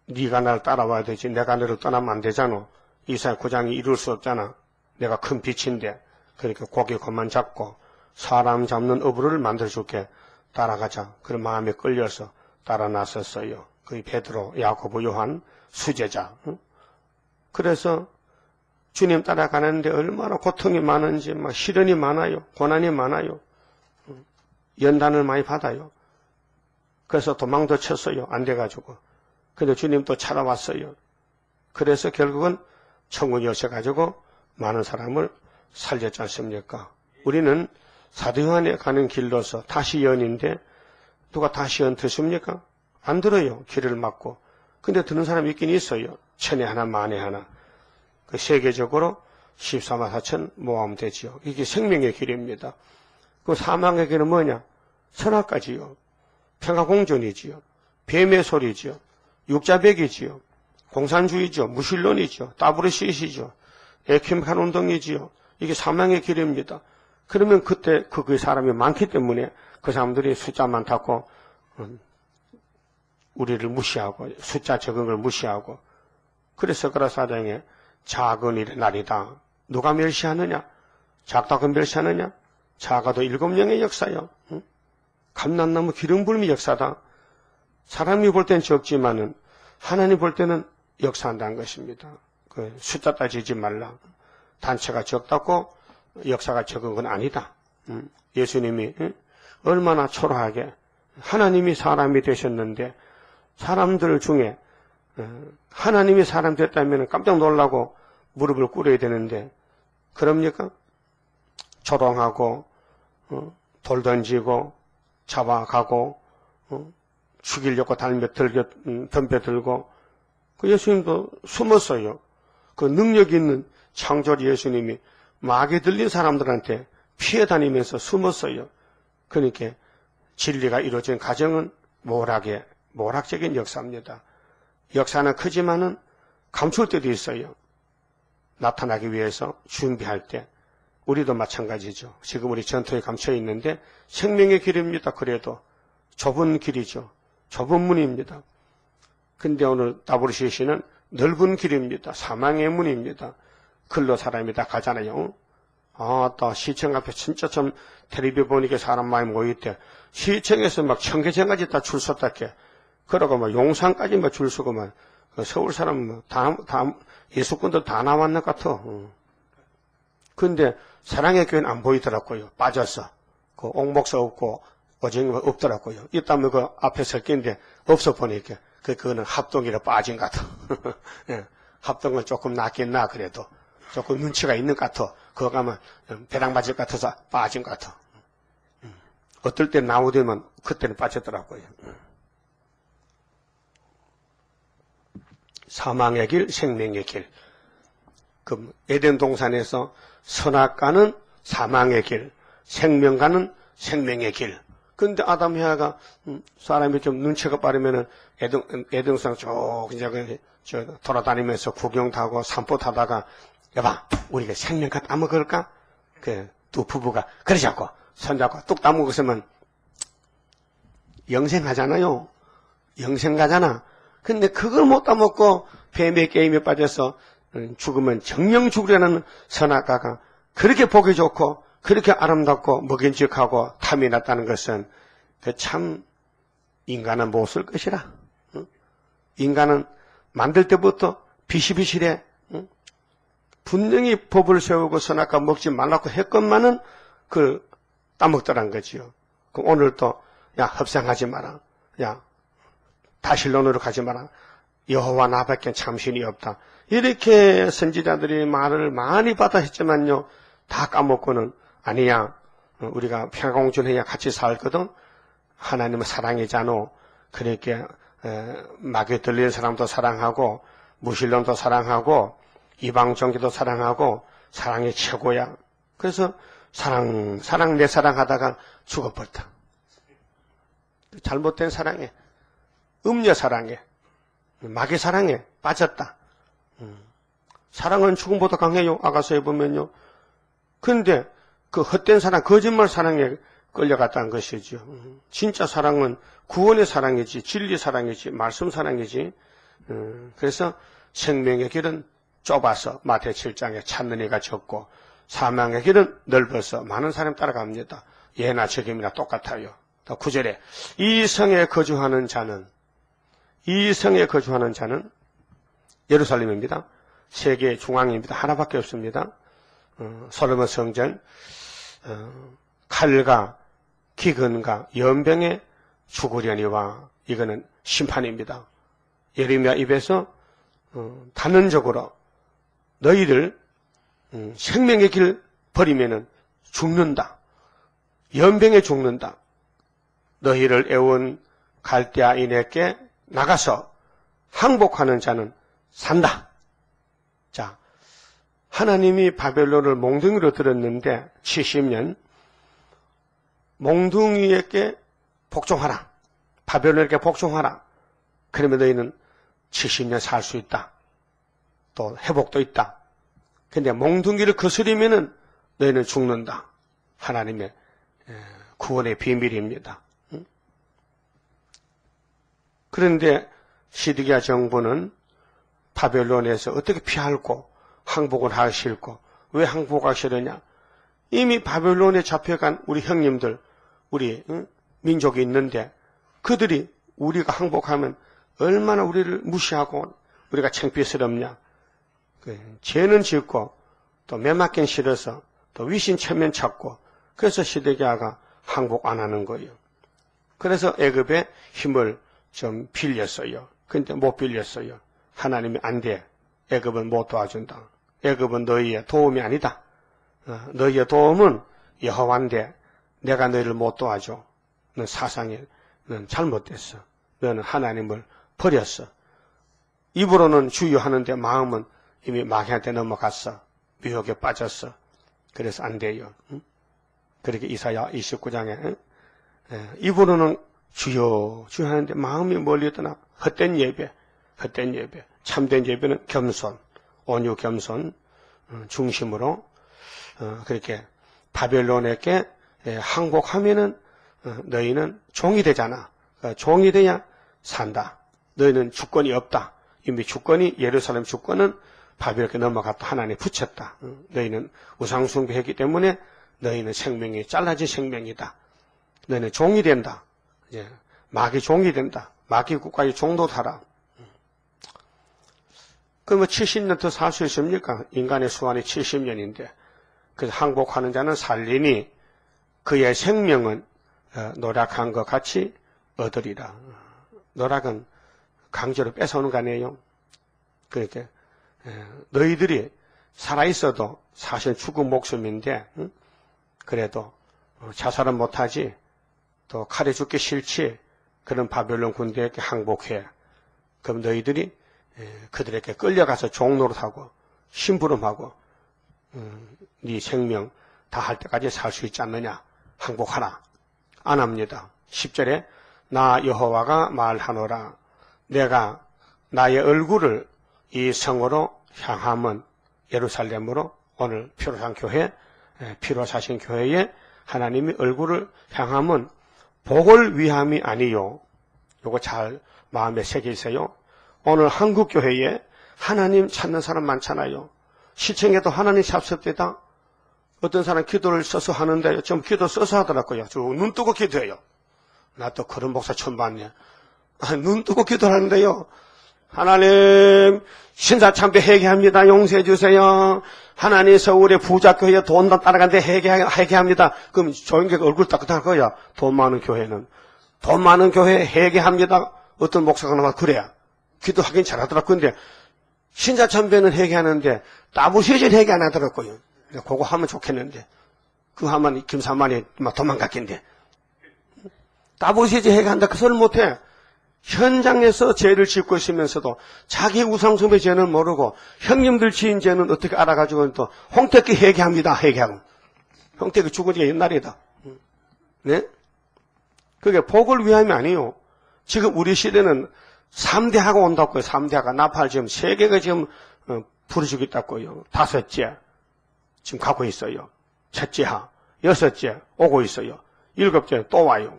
네가 나를 따라와야 되지 내가 너를 떠나면 안 되잖아. 이사야 9장이 이룰 수 없잖아. 내가 큰 빛인데 그러니까 고개 그만 잡고 사람 잡는 어부를 만들어줄게 따라가자. 그런 마음에 끌려서 따라 나섰어요. 그 베드로, 야고보, 요한, 수제자. 그래서 주님 따라가는데 얼마나 고통이 많은지 막 시련이 많아요. 고난이 많아요. 연단을 많이 받아요. 그래서 도망도 쳤어요. 안 돼가지고. 근데 주님 또 찾아왔어요. 그래서 결국은 천국에 오셔가지고 많은 사람을 살렸지 않습니까? 우리는 사도 요한에 가는 길로서 다시연인데 누가 다시연 듣습니까? 안 들어요. 길을 막고. 근데 듣는 사람이 있긴 있어요. 천에 하나 만에 하나. 그 세계적으로 14만 4천 모아면 되지요. 이게 생명의 길입니다. 그 사망의 길은 뭐냐? 선악까지요. 평화공존이지요. 뱀의 소리지요. 육자백이지요. 공산주의죠. 무신론이죠. 따브르시시죠. 에큐메닉한 운동이지요. 이게 사망의 길입니다. 그러면 그때 그 사람이 많기 때문에 그 사람들이 숫자 많다고 우리를 무시하고 숫자 적은 걸 무시하고 그래서 그라사장에 작은 일의 날이다. 누가 멸시하느냐? 작다고 멸시하느냐? 작아도 7명의 역사요. 응? 감람나무 기름부음의 역사다. 사람이 볼 땐 적지만은 하나님 볼 때는 역사한다는 것입니다. 그 숫자 따지지 말라. 단체가 적다고 역사가 적은 건 아니다. 예수님이 얼마나 초라하게 하나님이 사람이 되셨는데 사람들 중에 하나님이 사람 됐다면 깜짝 놀라고 무릎을 꿇어야 되는데 그럽니까? 조롱하고 돌 던지고 잡아가고 죽이려고 덤벼들고 그 예수님도 숨었어요. 그 능력 있는 창조리 예수님이 마귀 들린 사람들한테 피해 다니면서 숨었어요. 그러니까 진리가 이루어진 가정은 모락적인 역사입니다. 역사는 크지만은 감출 때도 있어요. 나타나기 위해서 준비할 때 우리도 마찬가지죠. 지금 우리 전통에 감춰 있는데 생명의 길입니다. 그래도 좁은 길이죠. 좁은 문입니다. 근데 오늘 WCC는 넓은 길입니다. 사망의 문입니다. 글로 사람이 다 가잖아요. 또 시청 앞에 진짜 좀 텔레비 보니까 사람 많이 모이대. 시청에서 막 청계천까지 다 줄 섰다게. 그러고 막 용산까지 막 줄 서고 막 서울 사람 다 예수꾼들 다 나왔는 것 같아. 근데 사랑의 교회는 안 보이더라고요. 빠졌어. 그 옥목사 없고 오징어 없더라고요. 있다면 그 앞에 설 끼는데 없어 보니까 그거는 합동이라 빠진 것 같아. 예, 합동은 조금 낫긴 나 그래도 조금 눈치가 있는 것 같아. 그거 가면 배당 맞을 것 같아서 빠진 것 같아. 어떨 때 나오되면 그때는 빠졌더라고요. 사망의 길, 생명의 길. 그 에덴 동산에서 선악과는 사망의 길, 생명과는 생명의 길. 근데 아담 해아가 사람이 좀 눈치가 빠르면은 에덴동산 쭉 이제 돌아다니면서 구경 타고 산보 타다가 여봐 우리가 생명과 따먹을까? 그 두 부부가 그러자고 손잡고 뚝 따먹었으면 영생하잖아요. 영생가잖아. 근데 그걸 못 따먹고 뱀의 게임에 빠져서 죽으면 정령 죽으려는 선악과가 그렇게 보기 좋고 그렇게 아름답고 먹인직하고 탐이 났다는 것은 그 참 인간은 못 쓸 것이라. 인간은 만들 때부터 비실비실해. 분명히 법을 세우고 선악과 먹지 말라고 했건만은 그걸 따먹더란 거지요. 그럼 오늘도 야 협상하지 마라. 야 다실론으로 가지 마라. 여호와 나밖에 참신이 없다. 이렇게 선지자들이 말을 많이 받아 했지만요. 다 까먹고는 아니야. 우리가 평화공존해야 같이 살거든. 하나님은 사랑이잖아. 그렇게 마귀 들리는 사람도 사랑하고 무신론도 사랑하고 이방 종교도 사랑하고 사랑이 최고야. 그래서 사랑 내 사랑하다가 죽어버렸다. 잘못된 사랑에 음녀 사랑에 마귀 사랑에 빠졌다. 사랑은 죽음보다 강해요. 아가서에 보면요. 그런데 그 헛된 사랑, 거짓말 사랑에 끌려갔다는 것이죠. 진짜 사랑은 구원의 사랑이지, 진리 사랑이지, 말씀 사랑이지. 그래서 생명의 길은 좁아서 마태 7장에 찾는 이가 적고 사망의 길은 넓어서 많은 사람이 따라갑니다. 예나 적임이나 똑같아요. 또 9절에 이 성에 거주하는 자는 예루살렘입니다. 세계 중앙입니다. 하나밖에 없습니다. 솔로몬 성전 칼과 기근과 연병에 죽으려니와 이거는 심판입니다. 예레미야 입에서 단언적으로 너희들 생명의 길 버리면은 죽는다. 연병에 죽는다. 너희를 애운 갈대아인에게 나가서 항복하는 자는 산다. 자, 하나님이 바벨론을 몽둥이로 들었는데 70년 몽둥이에게 복종하라. 바벨론에게 복종하라. 그러면 너희는 70년 살 수 있다. 또 회복도 있다. 근데 몽둥이를 거스리면은 너희는 죽는다. 하나님의 구원의 비밀입니다. 그런데 시드기야 정부는 바벨론에서 어떻게 피할고 항복을 하실고, 왜 항복하시느냐? 이미 바벨론에 잡혀간 우리 형님들, 우리 민족이 있는데 그들이 우리가 항복하면 얼마나 우리를 무시하고 우리가 창피스럽냐. 죄는 짓고 또 매맞긴 싫어서 또 위신체면 찾고, 그래서 시드기야가 항복 안 하는 거예요. 그래서 애굽의 힘을 좀 빌렸어요. 근데 못 빌렸어요. 하나님이 안 돼. 애굽은 못 도와준다. 애굽은 너희의 도움이 아니다. 너희의 도움은 여호와인데 내가 너희를 못 도와줘. 넌 사상에 넌 잘못됐어. 너는 하나님을 버렸어. 입으로는 주여 하는데 마음은 이미 마귀한테 넘어갔어. 미혹에 빠졌어. 그래서 안 돼요. 그렇게 이사야 29장에 입으로는 주여 주여 하는데 마음이 멀리 떠나 헛된 예배, 헛된 예배. 참된 예배는 겸손, 온유 겸손 중심으로 그렇게 바벨론에게 항복하면은 너희는 종이 되잖아. 종이 돼야 산다. 너희는 주권이 없다. 이미 주권이, 예루살렘 주권은 바벨론에 넘어갔다. 하나님이 붙였다. 너희는 우상숭배했기 때문에 너희는 생명이 잘라진 생명이다. 너희는 종이 된다. 이제 마귀 종이 된다. 마귀 국가의 종도 타라. 그럼 70년 더 살 수 있습니까? 인간의 수완이 70년인데. 그래서 항복하는 자는 살리니 그의 생명은 노력한 것 같이 얻으리라. 노력은 강제로 뺏어오는 거 아니에요? 그러니까 너희들이 살아있어도 사실 죽은 목숨인데 그래도 자살은 못하지, 또 칼에 죽기 싫지, 그런 바벨론 군대에게 항복해. 그럼 너희들이 그들에게 끌려가서 종노릇하고 심부름하고 네 생명 다 할 때까지 살 수 있지 않느냐. 항복하라. 안 합니다. 10절에 나 여호와가 말하노라. 내가 나의 얼굴을 이 성으로 향함은, 예루살렘으로, 오늘 피로산 교회, 피로사신 교회에 하나님이 얼굴을 향함은 복을 위함이 아니요. 요거 잘 마음에 새기세요. 오늘 한국 교회에 하나님 찾는 사람 많잖아요. 시청에도 하나님 삽섭되다. 어떤 사람 기도를 써서 하는데 좀 기도 써서 하더라고요. 저 눈 뜨고 기도해요. 나 또 그런 목사 처음 봤네. 눈 뜨고 기도하는데요. 하나님 신사참배 회개합니다. 용서해 주세요. 하나님 서울의 부자교회 돈 따라가는데 회개합니다. 그럼 조용객 얼굴 따뜻할 거야. 돈 많은 교회는. 돈 많은 교회 회개합니다. 어떤 목사가 나와 그래야. 기도하긴 잘하더라고요. 근데 신사참배는 회개하는데 따부시질 회개 안 하더라고요. 그거 하면 좋겠는데. 그거 하면 김사만이 막 도망갔겠는데. 따부시질 회개한다. 그 소리를 못해. 현장에서 죄를 짓고 있으면서도 자기 우상숭배 죄는 모르고 형님들 지은 죄는 어떻게 알아가지고 또 홍태기 회개합니다. 회개하고. 홍태기 죽은 지가 옛날이다. 네? 그게 복을 위함이 아니에요. 지금 우리 시대는 3대하가 온다고요. 3대하가 나팔 지금 3개가 지금 부르시고 있다고요. 5째 지금 가고 있어요. 첫째하, 6째 오고 있어요. 7째 또 와요.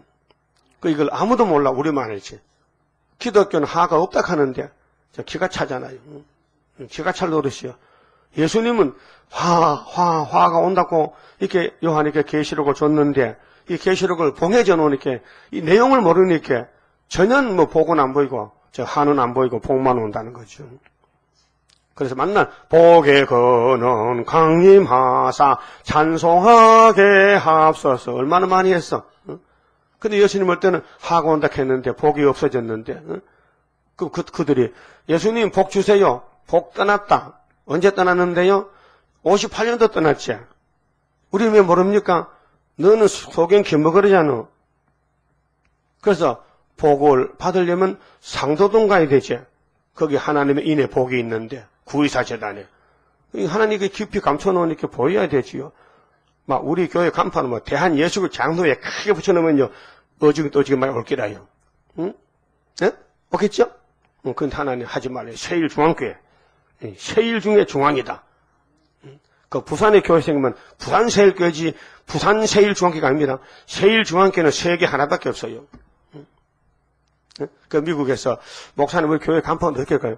이걸 아무도 몰라. 우리만 알지. 기독교는 하가 없다 하는데 기가 차잖아요. 기가 찰 노릇이요. 예수님은 화가 온다고 이렇게 요한에게 계시록을 줬는데 이 계시록을 봉해져 놓으니까 이 내용을 모르니까 전혀 뭐 복은 안 보이고 저 화는 안 보이고 복만 온다는 거죠. 그래서 만날 복의 근원 강림하사 찬송하게 합소서 얼마나 많이 했어. 근데 예수님 올 때는 화가 온다 했는데 복이 없어졌는데 그들이 예수님 복 주세요. 복 떠났다. 언제 떠났는데요? 58년도 떠났지. 우리 왜 모릅니까? 너는 소경 기먹으려잖아. 그래서 복을 받으려면 상도동 가야 되지. 거기 하나님의 인의 복이 있는데 구의사 재단에 하나님이 깊이 감춰놓으니까 보여야 되지요. 막 우리 교회 간판은 뭐 대한 예수를 장로에 크게 붙여놓으면요 어지기 많이 올기라요. 응? 네? 오겠죠? 근데 하나님 하지 말래요. 세일 중앙교회. 세일 중에 중앙이다. 그 부산의 교회 생기면 부산세일교회지 부산세일중앙교회가 아닙니다. 세일중앙교회는 세계 하나밖에 없어요. 그 미국에서 목사님 우리 교회 간판 어떻게 가요?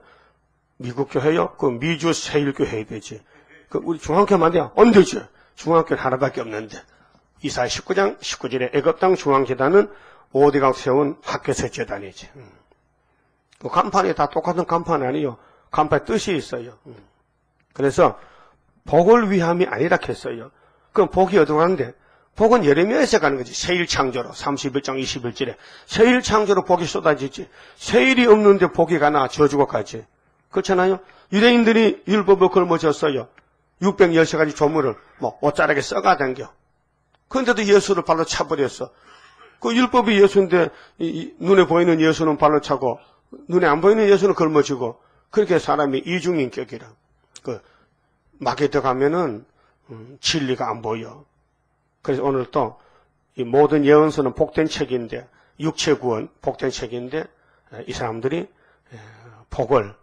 미국 교회요? 그 미주 세일교회 되지. 그 우리 중앙교회만 돼요? 안 되죠. 중앙교회 하나밖에 없는데. 이사야 19장 19절에 애굽 땅 중앙재단은 오디가 세운 학교세 재단이지. 그 간판이 다 똑같은 간판 아니에요. 간판에 뜻이 있어요. 그래서 복을 위함이 아니라 했어요. 그럼 복이 어디로 가는데? 복은 예레미야에서 가는 거지. 세일 창조로 31장 21절에 세일 창조로 복이 쏟아지지. 세일이 없는데 복이 가나 저주가 가지. 그렇잖아요. 유대인들이 율법을 걸머졌어요. 610가지 조문을 옷자락에 써가당겨. 그런데도 예수를 발로 차버렸어. 그 율법이 예수인데 눈에 보이는 예수는 발로 차고 눈에 안 보이는 예수는 걸머지고 그렇게 사람이 이중인격이라. 그 막에 들어가면은 진리가 안 보여. 그래서 오늘 또 이 모든 예언서는 복된 책인데 육체 구원 복된 책인데 이 사람들이 복을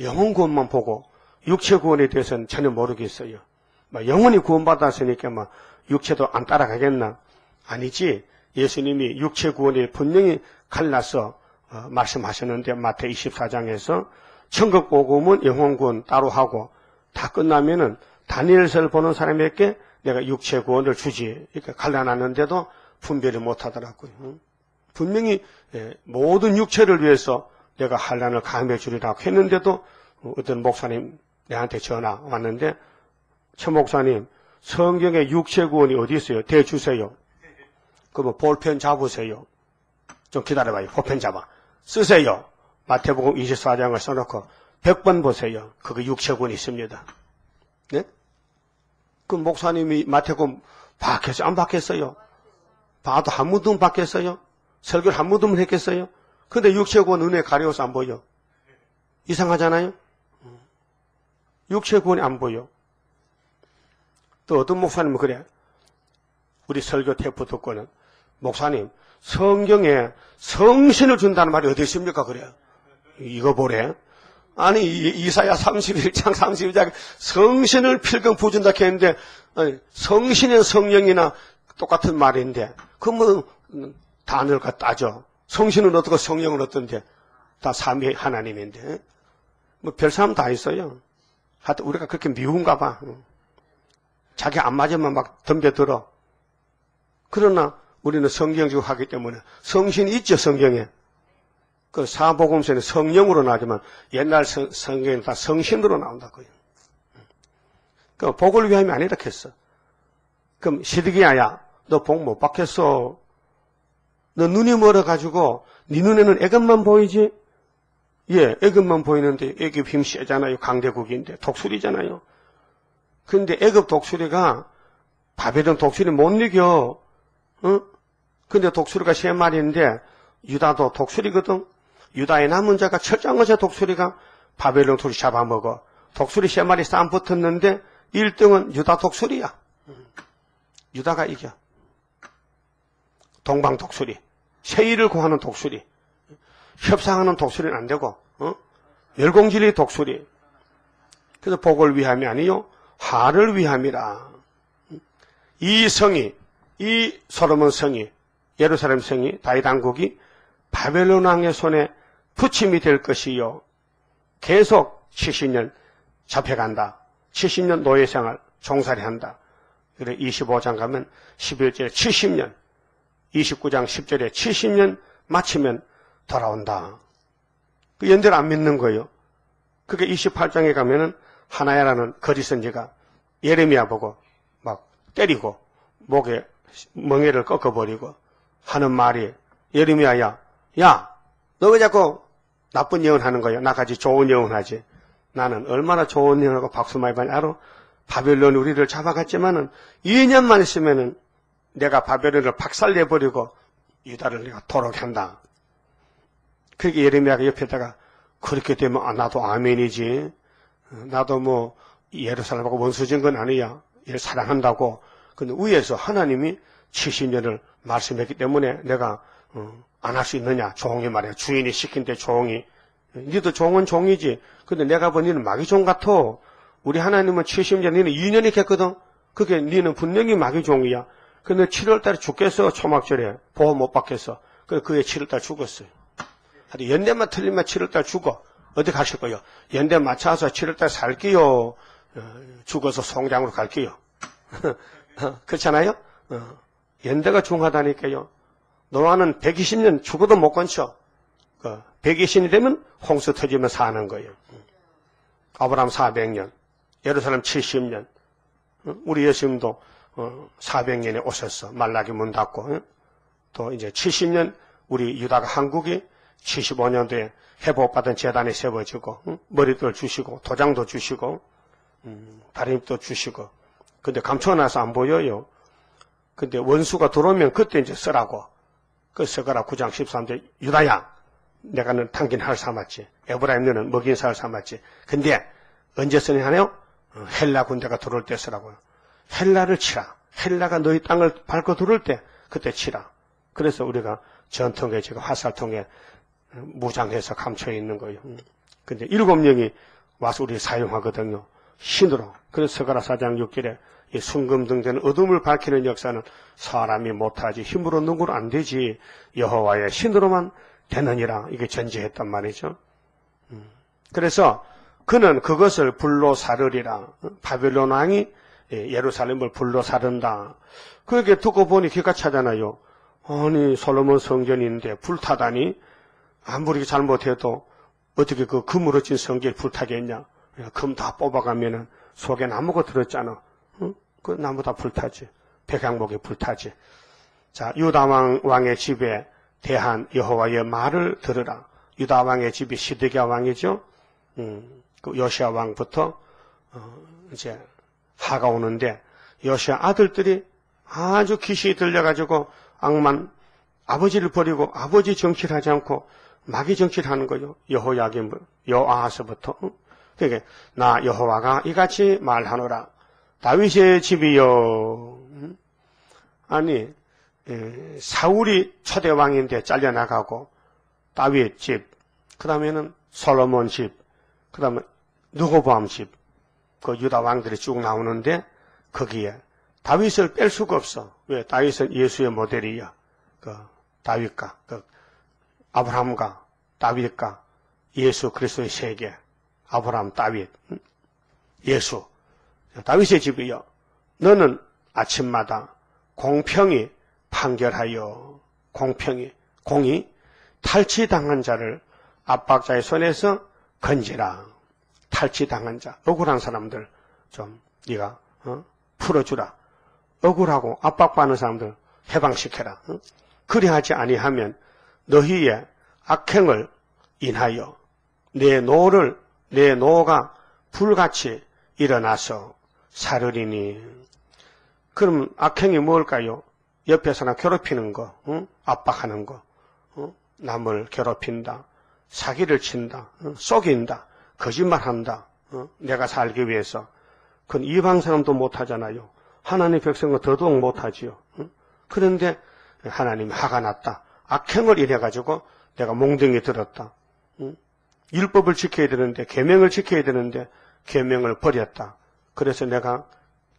영혼 구원만 보고 육체 구원에 대해서는 전혀 모르겠어요. 영혼이 구원받았으니까 육체도 안 따라가겠나? 아니지. 예수님이 육체 구원을 분명히 갈라서 말씀하셨는데 마태 24장에서 천국 복음은 영혼 구원 따로 하고 다 끝나면은 다니엘서를 보는 사람에게 내가 육체 구원을 주지. 이렇게 갈라놨는데도 분별을 못하더라고요. 분명히 모든 육체를 위해서 내가 환난을 감해 주리라고 했는데도 어떤 목사님 내한테 전화 왔는데 최 목사님 성경에 육체 구원이 어디 있어요? 대주세요. 그러면 볼펜 잡으세요. 좀 기다려봐요. 볼펜 잡아. 쓰세요. 마태복음 24장을 써놓고 100번 보세요. 그거 육체 구원이 있습니다. 네? 그 목사님이 마태복음 박혔어요? 안 박혔어요? 봐도 한 무덤 박혔어요? 설교를 한 무덤을 했겠어요? 근데 육체 구원 은혜 가려워서 안 보여. 이상하잖아요? 육체 구원이 안 보여. 또 어떤 목사님은 그래. 우리 설교 테이프 듣고는 목사님 성경에 성신을 준다는 말이 어디 있습니까? 그래. 이거 보래. 아니 이사야 31장 32장 성신을 필경 부준다 했는데 성신의 성령이나 똑같은 말인데 그러면 단어를 갖다 따져. 성신은 어떻고 성령은 어떤데 다 삼위 하나님인데 뭐 별 사람 다 있어요. 하여튼 우리가 그렇게 미운가 봐. 자기 안 맞으면 막 덤벼들어. 그러나 우리는 성경적으로 하기 때문에 성신이 있죠. 성경에. 그 사복음서는 성령으로 나지만 옛날 성경에는 다 성신으로 나온다고요. 그 복을 위함이 아니라 했어. 그럼 시드기야야 너 복 못 받겠어. 너 눈이 멀어가지고 네 눈에는 애굽만 보이지? 예, 애굽만 보이는데 애굽 힘 세잖아요. 강대국인데 독수리잖아요. 그런데 애굽 독수리가 바벨론 독수리 못 이겨. 근데 독수리가 3마리인데 유다도 독수리거든. 유다의 남은 자가 철장어제 독수리가 바벨론 독수리 잡아먹어. 독수리 3마리 싸움 붙었는데 1등은 유다 독수리야. 유다가 이겨. 동방 독수리. 세일을 구하는 독수리. 협상하는 독수리는 안 되고, 멸공질의 독수리. 그래서 복을 위함이 아니요, 화를 위함이라. 이 성이, 이 솔로몬 성이, 예루살렘 성이, 다윗 왕국이 바벨론 왕의 손에 부침이 될 것이요. 계속 70년 잡혀간다. 70년 노예생활 종살이 한다. 그래 25장 가면 11절에 70년, 29장 10절에 70년 마치면 돌아온다. 그 연대를 안 믿는 거예요. 그게 28장에 가면은 하나야라는 거짓 선지가 예레미야 보고 막 때리고 목에 멍에를 꺾어버리고 하는 말이 예레미야야, 야, 너 왜 자꾸 나쁜 예언하는 거야? 나같이 좋은 예언하지. 나는 얼마나 좋은 예언하고 박수 많이 받니 알아? 바벨론 우리를 잡아갔지만은 2년만 있으면은 내가 바벨론을 박살내버리고 유다를 내가 도록게 한다. 그렇게 예레미야가 옆에다가 그렇게 되면 나도 아멘이지. 나도 뭐 예루살렘하고 원수진 건 아니야. 얘를 사랑한다고. 근데 위에서 하나님이 70년을 말씀했기 때문에 내가 안 할 수 있느냐. 종이 말이야. 주인이 시킨데 종이. 니도 종은 종이지. 근데 내가 보니는 마귀종 같아. 우리 하나님은 70년, 너는 2년이 됐거든. 그게 너는 분명히 마귀 종이야. 근데 7월달에 죽겠어. 초막절에 보호 못 받겠어. 그래서 그해 7월달 죽었어요. 하여튼 연대만 틀리면 7월달 죽어. 어디 가실 거요? 연대 맞춰서 7월달 살게요. 죽어서 송장으로 갈게요. 그렇잖아요? 연대가 중하다니까요. 노아는 120년 죽어도 못 건쳐. 120년이 되면 홍수 터지면 사는 거예요. 아브라함 400년, 예루살렘 70년. 우리 예수님도 400년에 오셨어. 말라기 문 닫고. 또 이제 70년 우리 유다가 한국이 75년도에 회복받은 재단이 세워지고 머리도 주시고 도장도 주시고 다림도 주시고. 근데 감춰놔서 안 보여요. 근데 원수가 들어오면 그때 이제 쓰라고. 그 서가라 9장 13절 유다야 내가 는 당긴 할 삼았지. 에브라임 너는 먹인 살 삼았지. 근데 언제 쓰니 하네요? 헬라 군대가 들어올 때 쓰라고요. 헬라를 치라. 헬라가 너희 땅을 밟고 들어올 때 그때 치라. 그래서 우리가 전통에 지금 화살통에 무장해서 감춰 있는 거예요. 근데 7명이 와서 우리 사용하거든요. 신으로. 그래서 서가라 4장 6절에 이 순금등되는 어둠을 밝히는 역사는 사람이 못하지 힘으로 누구로 안 되지 여호와의 신으로만 되느니라. 이게 전제했단 말이죠. 그래서 그는 그것을 불로 사르리라. 바벨론 왕이 예루살렘을 불로 사른다. 그렇게 듣고 보니 기가 차잖아요. 아니 솔로몬 성전인데 불타다니 아무리 잘못해도 어떻게 그 금으로 진 성전이 불타겠냐. 금 다 뽑아가면은 속에 나무가 들었잖아. 그 나무 다 불타지. 백향목이 불타지. 자, 유다 왕의 집에 대한 여호와의 말을 들으라. 유다 왕의 집이 시드기야 왕이죠. 그 요시야 왕부터 이제 하가 오는데 요시야 아들들이 아주 기시에 들려가지고 악만 아버지를 버리고 아버지 정치를 하지 않고 마귀 정치를 하는 거죠. 여호야김, 여아하스부터. 그러니까 나 여호와가 이같이 말하노라. 다윗의 집이요. 아니 사울이 초대 왕인데 잘려나가고 다윗 집, 그 다음에는 솔로몬 집, 그 다음에 르호보암 집, 그 유다 왕들이 쭉 나오는데 거기에 다윗을 뺄 수가 없어. 왜? 다윗은 예수의 모델이야. 그 다윗과 그 아브라함과 다윗과 예수 그리스도의 세계. 아브라함, 다윗, 예수. 다윗의 집이여. 너는 아침마다 공평히 판결하여 공이 탈취당한 자를 압박자의 손에서 건지라. 탈취당한 자, 억울한 사람들 좀 네가 풀어주라. 억울하고 압박받는 사람들 해방시켜라. 그리하지 아니하면 너희의 악행을 인하여 내 노가 불같이 일어나서 사르리니. 그럼 악행이 뭘까요? 옆에 사람 괴롭히는 거, 압박하는 거, 남을 괴롭힌다, 사기를 친다, 속인다, 거짓말한다, 내가 살기 위해서. 그건 이방 사람도 못하잖아요. 하나님 백성은 더더욱 못하지요. 그런데 하나님이 화가 났다. 악행을 인해가지고 내가 몽둥이 들었다. 율법을 지켜야 되는데, 계명을 지켜야 되는데 계명을 버렸다. 그래서 내가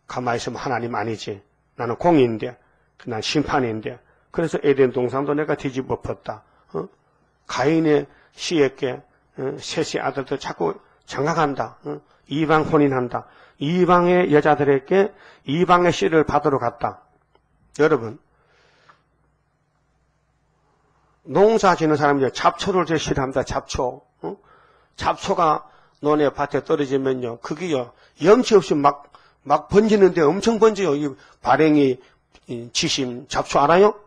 가만히 있으면 하나님 아니지. 나는 공인데, 난 심판인데. 그래서 에덴 동산도 내가 뒤집어 엎었다. 가인의 씨에게 셋의 아들도 자꾸 장가간다. 이방 혼인한다. 이방의 여자들에게 이방의 씨를 받으러 갔다. 여러분, 농사 지는 사람이 잡초를 제일 싫어합니다. 잡초. 잡초가 너네 밭에 떨어지면요, 그게요, 염치 없이 막 번지는데 엄청 번져요. 이 발행이, 지심, 잡초 알아요?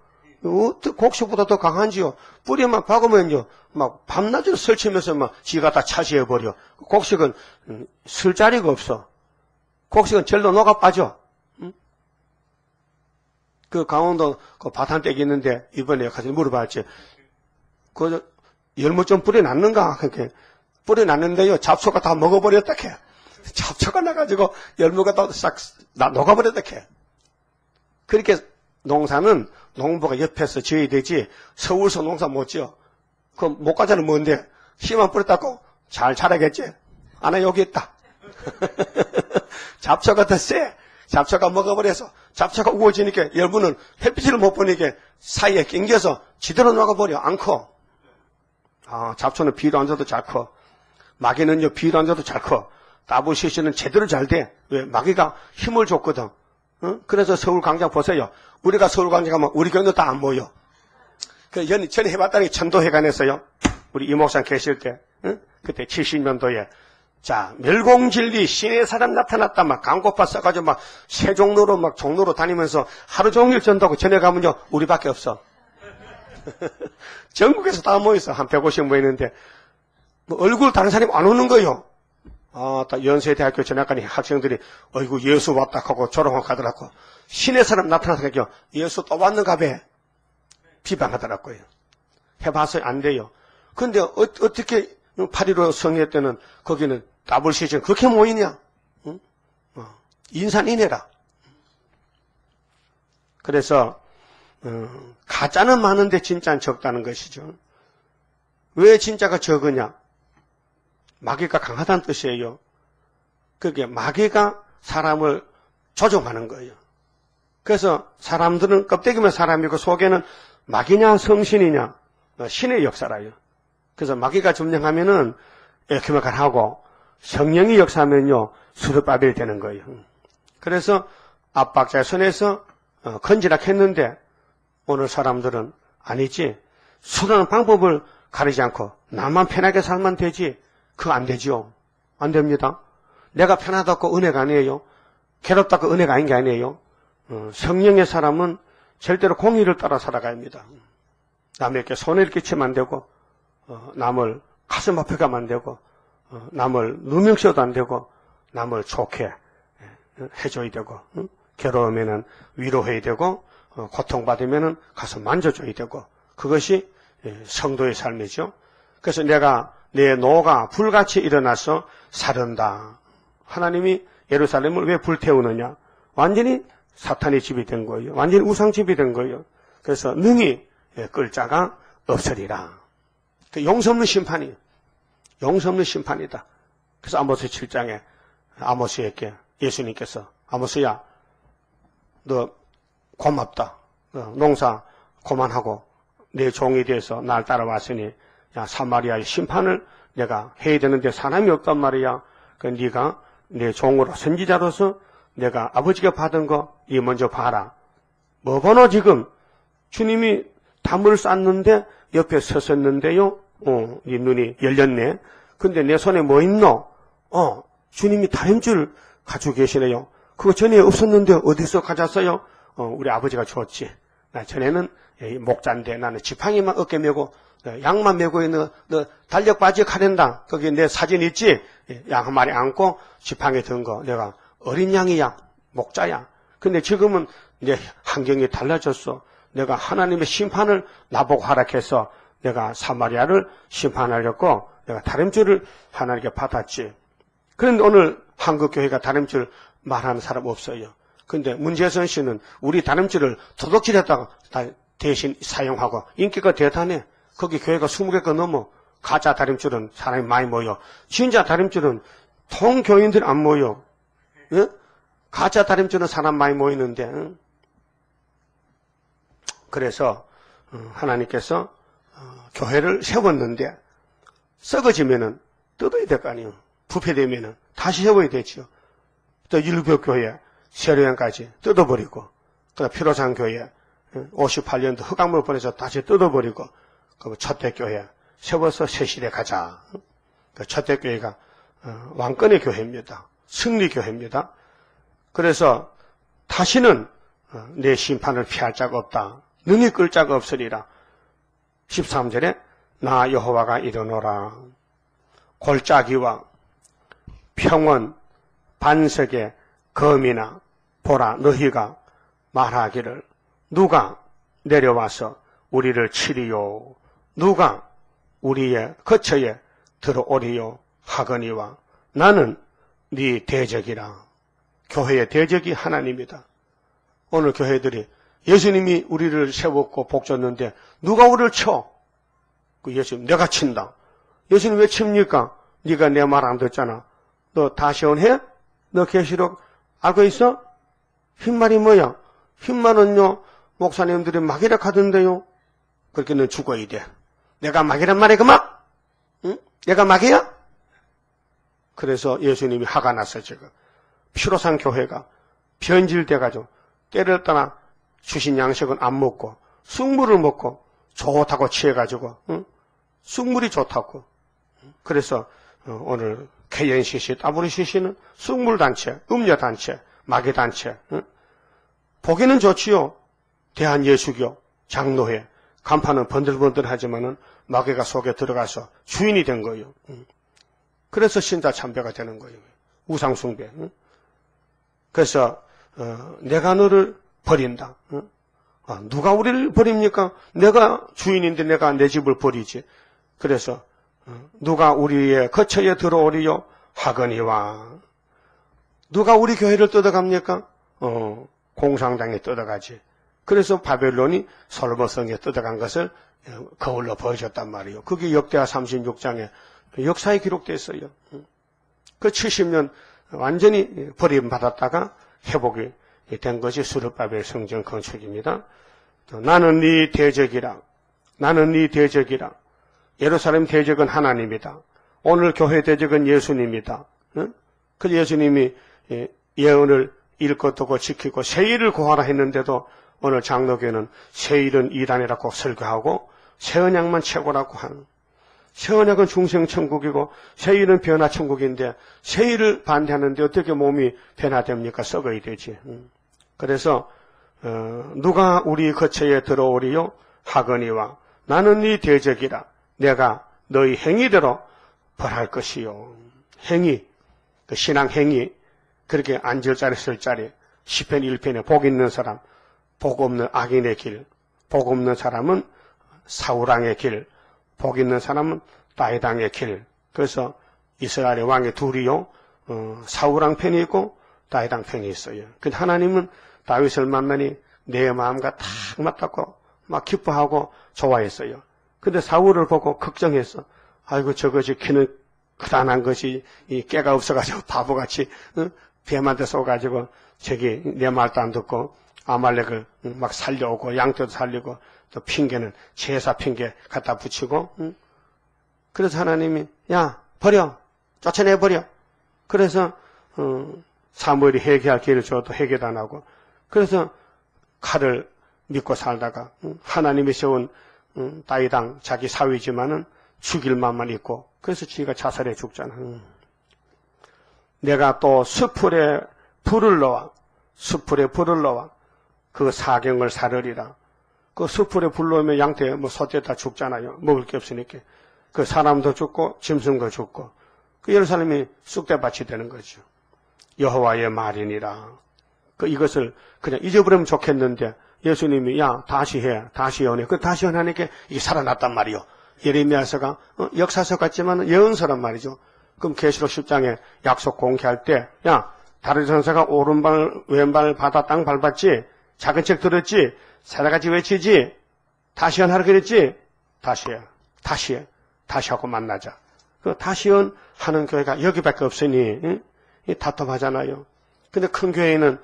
곡식보다 더 강한지요. 뿌리만 박으면요, 막 밤낮으로 설치면서 막 지가 다 차지해버려. 곡식은 쓸 자리가 없어. 곡식은 절로 녹아 빠져. 그 강원도 그 밭한떼기 있는데 이번에 가서 물어봤지. 그 열무 좀 뿌려놨는가? 그렇게 뿌려놨는데요, 잡초가 다 먹어버렸다 캐. 잡초가 나가지고 열무가 다 싹 녹아버렸다 캐. 그렇게 농사는 농부가 옆에서 지어야 되지, 서울서 농사 못 지어. 그럼 못 가자는 뭔데? 씨만 뿌렸다고 잘 자라겠지? 아나 여기 있다. 잡초가 더 세. 잡초가 먹어버려서 잡초가 우거지니까 여러분은 햇빛을 못 보니까 사이에 낑겨서 지대로 녹아버려. 안 커. 잡초는 비로 앉아도 잘 커. 마귀는요, 비로 앉아도 잘 커. WCC는 제대로 잘 돼. 왜? 마귀가 힘을 줬거든. 그래서 서울광장 보세요. 우리가 서울광장 가면 우리 교인도 다 안 모여. 전에 해봤다니 천도회관에서요. 우리 이목상 계실 때, 그때 70년도에 자, 멸공진리 신의 사람 나타났다 막 광고파 써가지고 막 세종로로 막 종로로 다니면서 하루 종일 전도하고 전에 가면요 우리밖에 없어. 전국에서 다 모였어. 한 150 모이는데 뭐 얼굴 다른 사람이 안 오는 거요. 딱 연세대학교 전학가니 학생들이 어이구 예수 왔다 하고 졸업하고 가더라고. 신의 사람 나타나서 예수 또 왔는가 봐. 비방하더라고요. 해봐서 안 돼요. 근데 어떻게 8.15 성회 때는 거기는 WCC는 그렇게 모이냐? 응? 인산인해라. 그래서 가짜는 많은데 진짜는 적다는 것이죠. 왜 진짜가 적으냐? 마귀가 강하다는 뜻이에요. 그게 마귀가 사람을 조종하는 거예요. 그래서 사람들은 껍데기면 사람이고 속에는 마귀냐 성신이냐 신의 역사라요. 그래서 마귀가 점령하면은 에큐메칼 하고 성령이 역사하면요 수르바벨이 되는 거예요. 그래서 압박자의 손에서 건지락 했는데 오늘 사람들은 아니지. 수라는 방법을 가리지 않고 나만 편하게 살면 되지. 그거 안 되죠. 안 됩니다. 내가 편하다고 은혜가 아니에요. 괴롭다고 은혜가 아닌 게 아니에요. 성령의 사람은 절대로 공의를 따라 살아가야 합니다. 남에게 손해를 끼치면 안 되고 남을 가슴 아프게 하면 안 되고 남을 누명씌워도 안 되고 남을 좋게 해줘야 되고 괴로우면은 위로해야 되고 고통받으면은 가서 만져줘야 되고 그것이 성도의 삶이죠. 그래서 내가 내 노가 불같이 일어나서 사른다. 하나님이 예루살렘을 왜 불태우느냐? 완전히 사탄의 집이 된 거예요. 완전히 우상집이 된 거예요. 그래서 능히 끌 자가 없으리라. 용서 없는 심판이에요. 용서 없는 심판이다. 그래서 아모스 7장에 아모스에게 예수님께서 아모스야 너 고맙다. 농사 그만하고 내 종이 돼서 날 따라왔으니 야 사마리아의 심판을 내가 해야 되는데 사람이 없단 말이야. 그 네가 내 종으로 선지자로서 내가 아버지가 받은 거 네 먼저 봐라. 뭐 보노 지금 주님이 담을 쌌는데 옆에 섰었는데요. 네 눈이 열렸네. 근데 내 손에 뭐 있노? 주님이 다림줄 가지고 계시네요. 그거 전에 없었는데 어디서 가졌어요? 우리 아버지가 줬지. 나 전에는 목자인데 나는 지팡이만 어깨 메고 양만 메고 있는 너 달력 바지 가련다. 거기 내 사진 있지? 양 한 마리 안고 지팡이 든 거 내가 어린 양이야. 목자야. 근데 지금은 내 환경이 달라졌어. 내가 하나님의 심판을 나보고 허락해서 내가 사마리아를 심판하려고 내가 다림줄을 하나님께 받았지. 그런데 오늘 한국교회가 다림줄 말하는 사람 없어요. 근데 문재선 씨는 우리 다림줄을 도둑질했다가 대신 사용하고 인기가 대단해. 거기 교회가 20개가 넘어. 가짜 다림줄은 사람이 많이 모여. 진짜 다림줄은 통교인들 안 모여. 예? 가짜 다림줄은 사람 많이 모이는데. 그래서 하나님께서 교회를 세웠는데 썩어지면은 뜯어야 될 거 아니에요. 부패되면은 다시 세워야 되죠. 또 일부교회 세례원까지 뜯어버리고 또 피로산교회 58년도 흑암을 보내서 다시 뜯어버리고 그 첫대교회 세워서 새시대 가자. 그 첫대교회가 왕권의 교회입니다. 승리교회입니다. 그래서 다시는 내 심판을 피할 자가 없다. 능히 끌 자가 없으리라. 13절에 나 여호와가 이르노라. 골짜기와 평원 반석의 검이나 보라 너희가 말하기를 누가 내려와서 우리를 치리요 누가 우리의 거처에 들어오리요 하거니와 나는 네 대적이라. 교회의 대적이 하나님이다. 오늘 교회들이 예수님이 우리를 세웠고 복줬는데 누가 우리를 쳐? 그 예수님 내가 친다. 예수님 왜 칩니까? 네가 내 말 안 듣잖아. 너 다시온 해? 너 계시록 알고 있어? 흰말이 뭐야? 흰말은요, 목사님들이 막이라 하던데요. 그렇게 넌 죽어야 돼. 내가 막이란 말이야, 그만? 응? 내가 막이야? 그래서 예수님이 화가 났어, 지금. 피로 산 교회가 변질돼가지고 때를 떠나 주신 양식은 안 먹고 쑥물을 먹고 좋다고 취해가지고, 응? 쑥물이 좋다고. 그래서 오늘 KNCC, WCC는 쑥물단체, 음료단체, 마개단체. 응? 보기는 좋지요. 대한예수교, 장로회, 간판은 번들번들하지만은 마개가 속에 들어가서 주인이 된 거예요. 응? 그래서 신자참배가 되는 거예요. 우상숭배. 응? 그래서 내가 너를 버린다. 응? 누가 우리를 버립니까? 내가 주인인데 내가 내 집을 버리지. 그래서 누가 우리의 거처에 들어오리요? 하거니와. 누가 우리 교회를 뜯어갑니까? 공상당에 뜯어가지. 그래서 바벨론이 솔로몬성에 뜯어간 것을 거울로 보여줬단 말이에요. 그게 역대하 36장에 역사에 기록되어 있어요. 그 70년 완전히 버림받았다가 회복이 된 것이 수르바벨 성전 건축입니다. 나는 네 대적이라. 나는 네 대적이라. 예루살렘 대적은 하나님이다. 오늘 교회 대적은 예수님이다. 그 예수님이 예언을 읽고 지키고 세일을 구하라 했는데도 오늘 장로교는 세일은 이단이라고 설교하고 세언약만 최고라고 하는. 세언약은 중생천국이고 세일은 변화천국인데 세일을 반대하는데 어떻게 몸이 변화됩니까? 썩어야 되지. 그래서 누가 우리 거처에 들어오리요? 하거니와. 나는 네 대적이라. 내가 너희 행위대로 벌할 것이요. 행위, 그 신앙 행위, 그렇게 앉을 자리 쓸 자리, 시편 1편에 복 있는 사람, 복 없는 악인의 길, 복 없는 사람은 사울왕의 길, 복 있는 사람은 다윗왕의 길. 그래서 이스라엘의 왕이 둘이요, 사울왕 편이 있고 다윗왕 편이 있어요. 근데 하나님은 다윗을 만나니 내 마음과 딱 맞다고 막 기뻐하고 좋아했어요. 근데 사울을 보고 걱정했어. 아이고 저것이 키는 그단한 것이 이 깨가 없어가지고 바보같이 뱀한테 쏘가지고 저기 내 말도 안 듣고 아말렉을 막 살려오고 양떼도 살리고 또 핑계는 제사 핑계 갖다 붙이고. 그래서 하나님이 야 버려, 쫓아내버려. 그래서 사무엘이 회개할 기회를 줘도 회개도 안 하고. 그래서 칼을 믿고 살다가 하나님이 세운 다윗왕 자기 사위지만은 죽일 맘만 있고 그래서 지가 자살해 죽잖아. 내가 또 숯불에 불을 넣어 그 사경을 사르리라. 그 숯불에 불 넣으면 양떼 뭐 소떼 다 죽잖아요. 먹을 게 없으니까. 그 사람도 죽고 짐승도 죽고 그 예루살렘이 쑥대밭이 되는 거죠. 여호와의 말이니라. 그 이것을 그냥 잊어버리면 좋겠는데 예수님이 야 다시 해, 다시 연해. 그 다시 연하니까 이게 살아났단 말이요. 예레미야서가 역사서 같지만 예언서란 말이죠. 그럼 계시록 10장에 약속 공개할 때 야 다른 전사가 오른발 왼발 바다 땅 밟았지, 작은 책 들었지, 사다같이 외치지, 다시 연하라 그랬지. 다시 해, 다시 하고 만나자. 그 다시 연하는 교회가 여기밖에 없으니 답답하잖아요. 근데 큰 교회는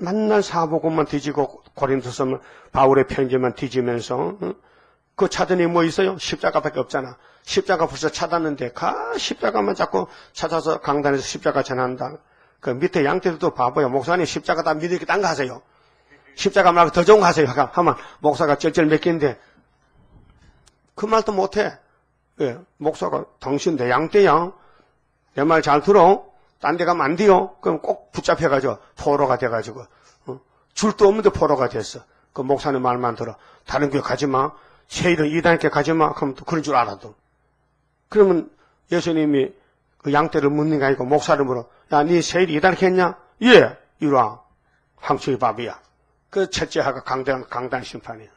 맨날 사복음만 뒤지고 고린도서 바울의 편지만 뒤지면서 그 찾으니 뭐 있어요? 십자가밖에 없잖아. 십자가 벌써 찾았는데 십자가만 자꾸 찾아서 강단에서 십자가 전한다. 그 밑에 양떼들도 바보야. 목사님 십자가 다 믿으니까 딴 거 하세요. 십자가 말고 더 좋은 거 하세요. 하면 목사가 쩔쩔 맥긴데 그 말도 못해. 예, 목사가 당신 내 양떼야. 내 말 잘 들어. 딴 데 가면 안 돼요. 그럼 꼭 붙잡혀가지고 포로가 돼가지고 줄도 없는데 포로가 됐어. 그 목사님 말만 들어. 다른 교회 가지 마. 세일은 이단께 가지 마. 그럼 또 그런 줄 알아도. 그러면 예수님이 그 양떼를 묻는 게 아니고 목사를 물어. 야, 네 세일 이단께 했냐? 예. 이리와. 황초의 밥이야. 그 첫째하가 강단 심판이야.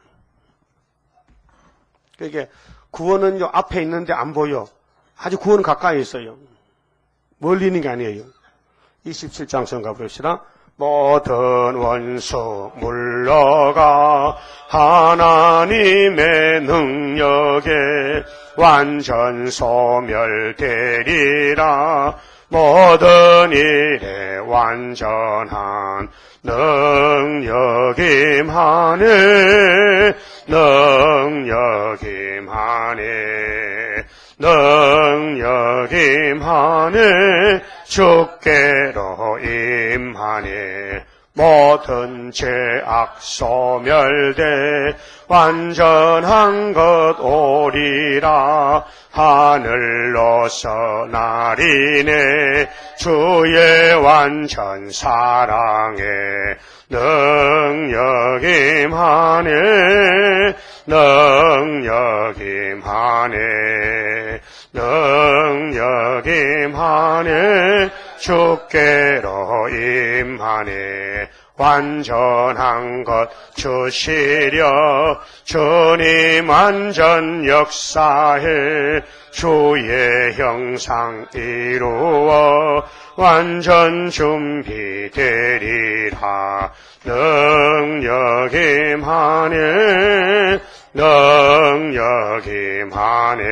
그게 구원은 요 앞에 있는데 안 보여. 아주 구원은 가까이 있어요. 멀리 있는 게 아니에요. 27장 성가 부릅시다. 모든 원수 물러가 하나님의 능력에 완전 소멸되리라. 모든 일에 완전한 능력이 임하네. 능력이 임하네. 능력이 임하네. 주께로 임하네. 모든 죄악 소멸돼 완전한 것 오리라. 하늘로서 나리네. 주의 완전 사랑에 능력이 임하네. 능력이 임하네. 능력이 임하네. 주께로 임하네. 완전한 것 주시려 주님 완전 역사해. 주의 형상 이루어 완전 준비되리라. 능력이 임하네. 능력이 임하네.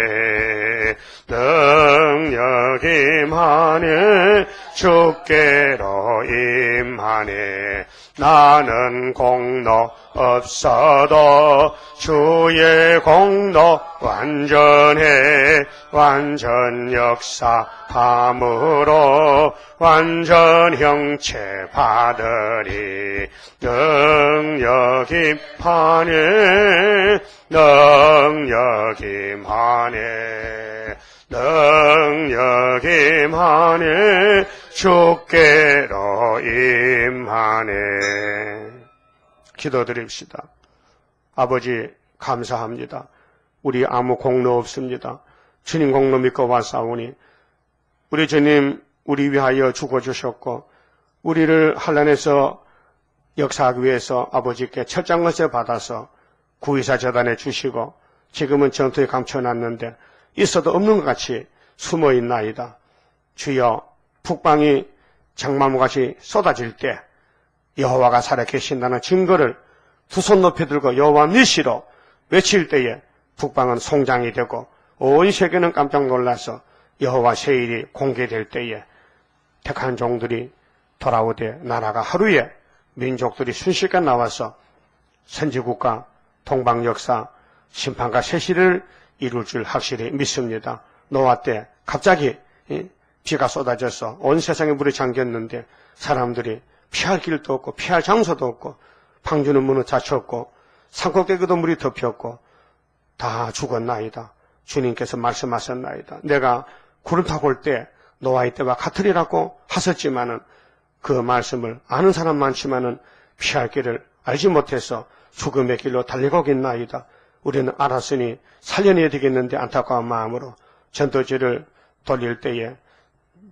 능력이 임하네. 주께로 임하네. 나는 공로 없어도 주의 공로 완전해. 완전 역사함으로 완전 형체 받으리. 능력이 임하네. 능력이 임하네. 능력이 임하네. 주께로 임하네. 기도드립시다. 아버지 감사합니다. 우리 아무 공로 없습니다. 주님 공로 믿고 왔사오니 우리 주님 우리 위하여 죽어주셨고 우리를 환난에서 역사하기 위해서 아버지께 철장것에 받아서 구의사 재단에 주시고 지금은 전투에 감춰놨는데 있어도 없는 것 같이 숨어있나이다. 주여 북방이 장마무같이 쏟아질 때 여호와가 살아계신다는 증거를 두 손 높이 들고 여호와 니시로 외칠 때에 북방은 송장이 되고 온 세계는 깜짝 놀라서 여호와 세일이 공개될 때에 택한 종들이 돌아오되 나라가 하루에 민족들이 순식간 나와서 선지국가 동방역사 심판과 세시를 이룰 줄 확실히 믿습니다. 노아 때 갑자기 비가 쏟아져서 온 세상에 물이 잠겼는데 사람들이 피할 길도 없고 피할 장소도 없고 방주는 문을 닫혔고 산꼭대기도 물이 덮였고 다 죽었나이다. 주님께서 말씀하셨나이다. 내가 구름 타고 올 때 노아의 때와 같으리라고 하셨지만은 그 말씀을 아는 사람 많지만은 피할 길을 알지 못해서 죽음의 길로 달리고 있나이다. 우리는 알았으니 살려내야 되겠는데 안타까운 마음으로 전도지를 돌릴 때에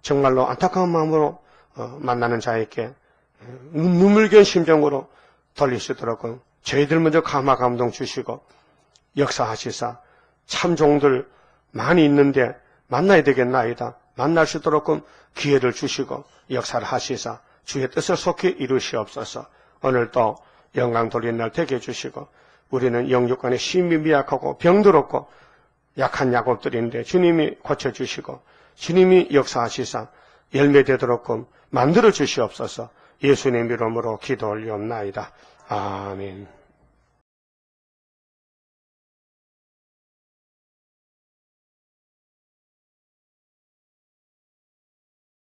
정말로 안타까운 마음으로 만나는 자에게 눈물겨운 심정으로 돌릴 수 있도록 저희들 먼저 감화 감동 주시고 역사하시사 참 종들 많이 있는데 만나야 되겠나이다. 만날 수 있도록 기회를 주시고 역사를 하시사 주의 뜻을 속히 이루시옵소서. 오늘도 영광 돌린 날 되게 해주시고 우리는 영육간에 심히 미약하고 병들었고 약한 야곱들인데 주님이 고쳐주시고 주님이 역사하시사 열매되도록 만들어 주시옵소서. 예수님 이름으로 기도 올리옵나이다. 아멘.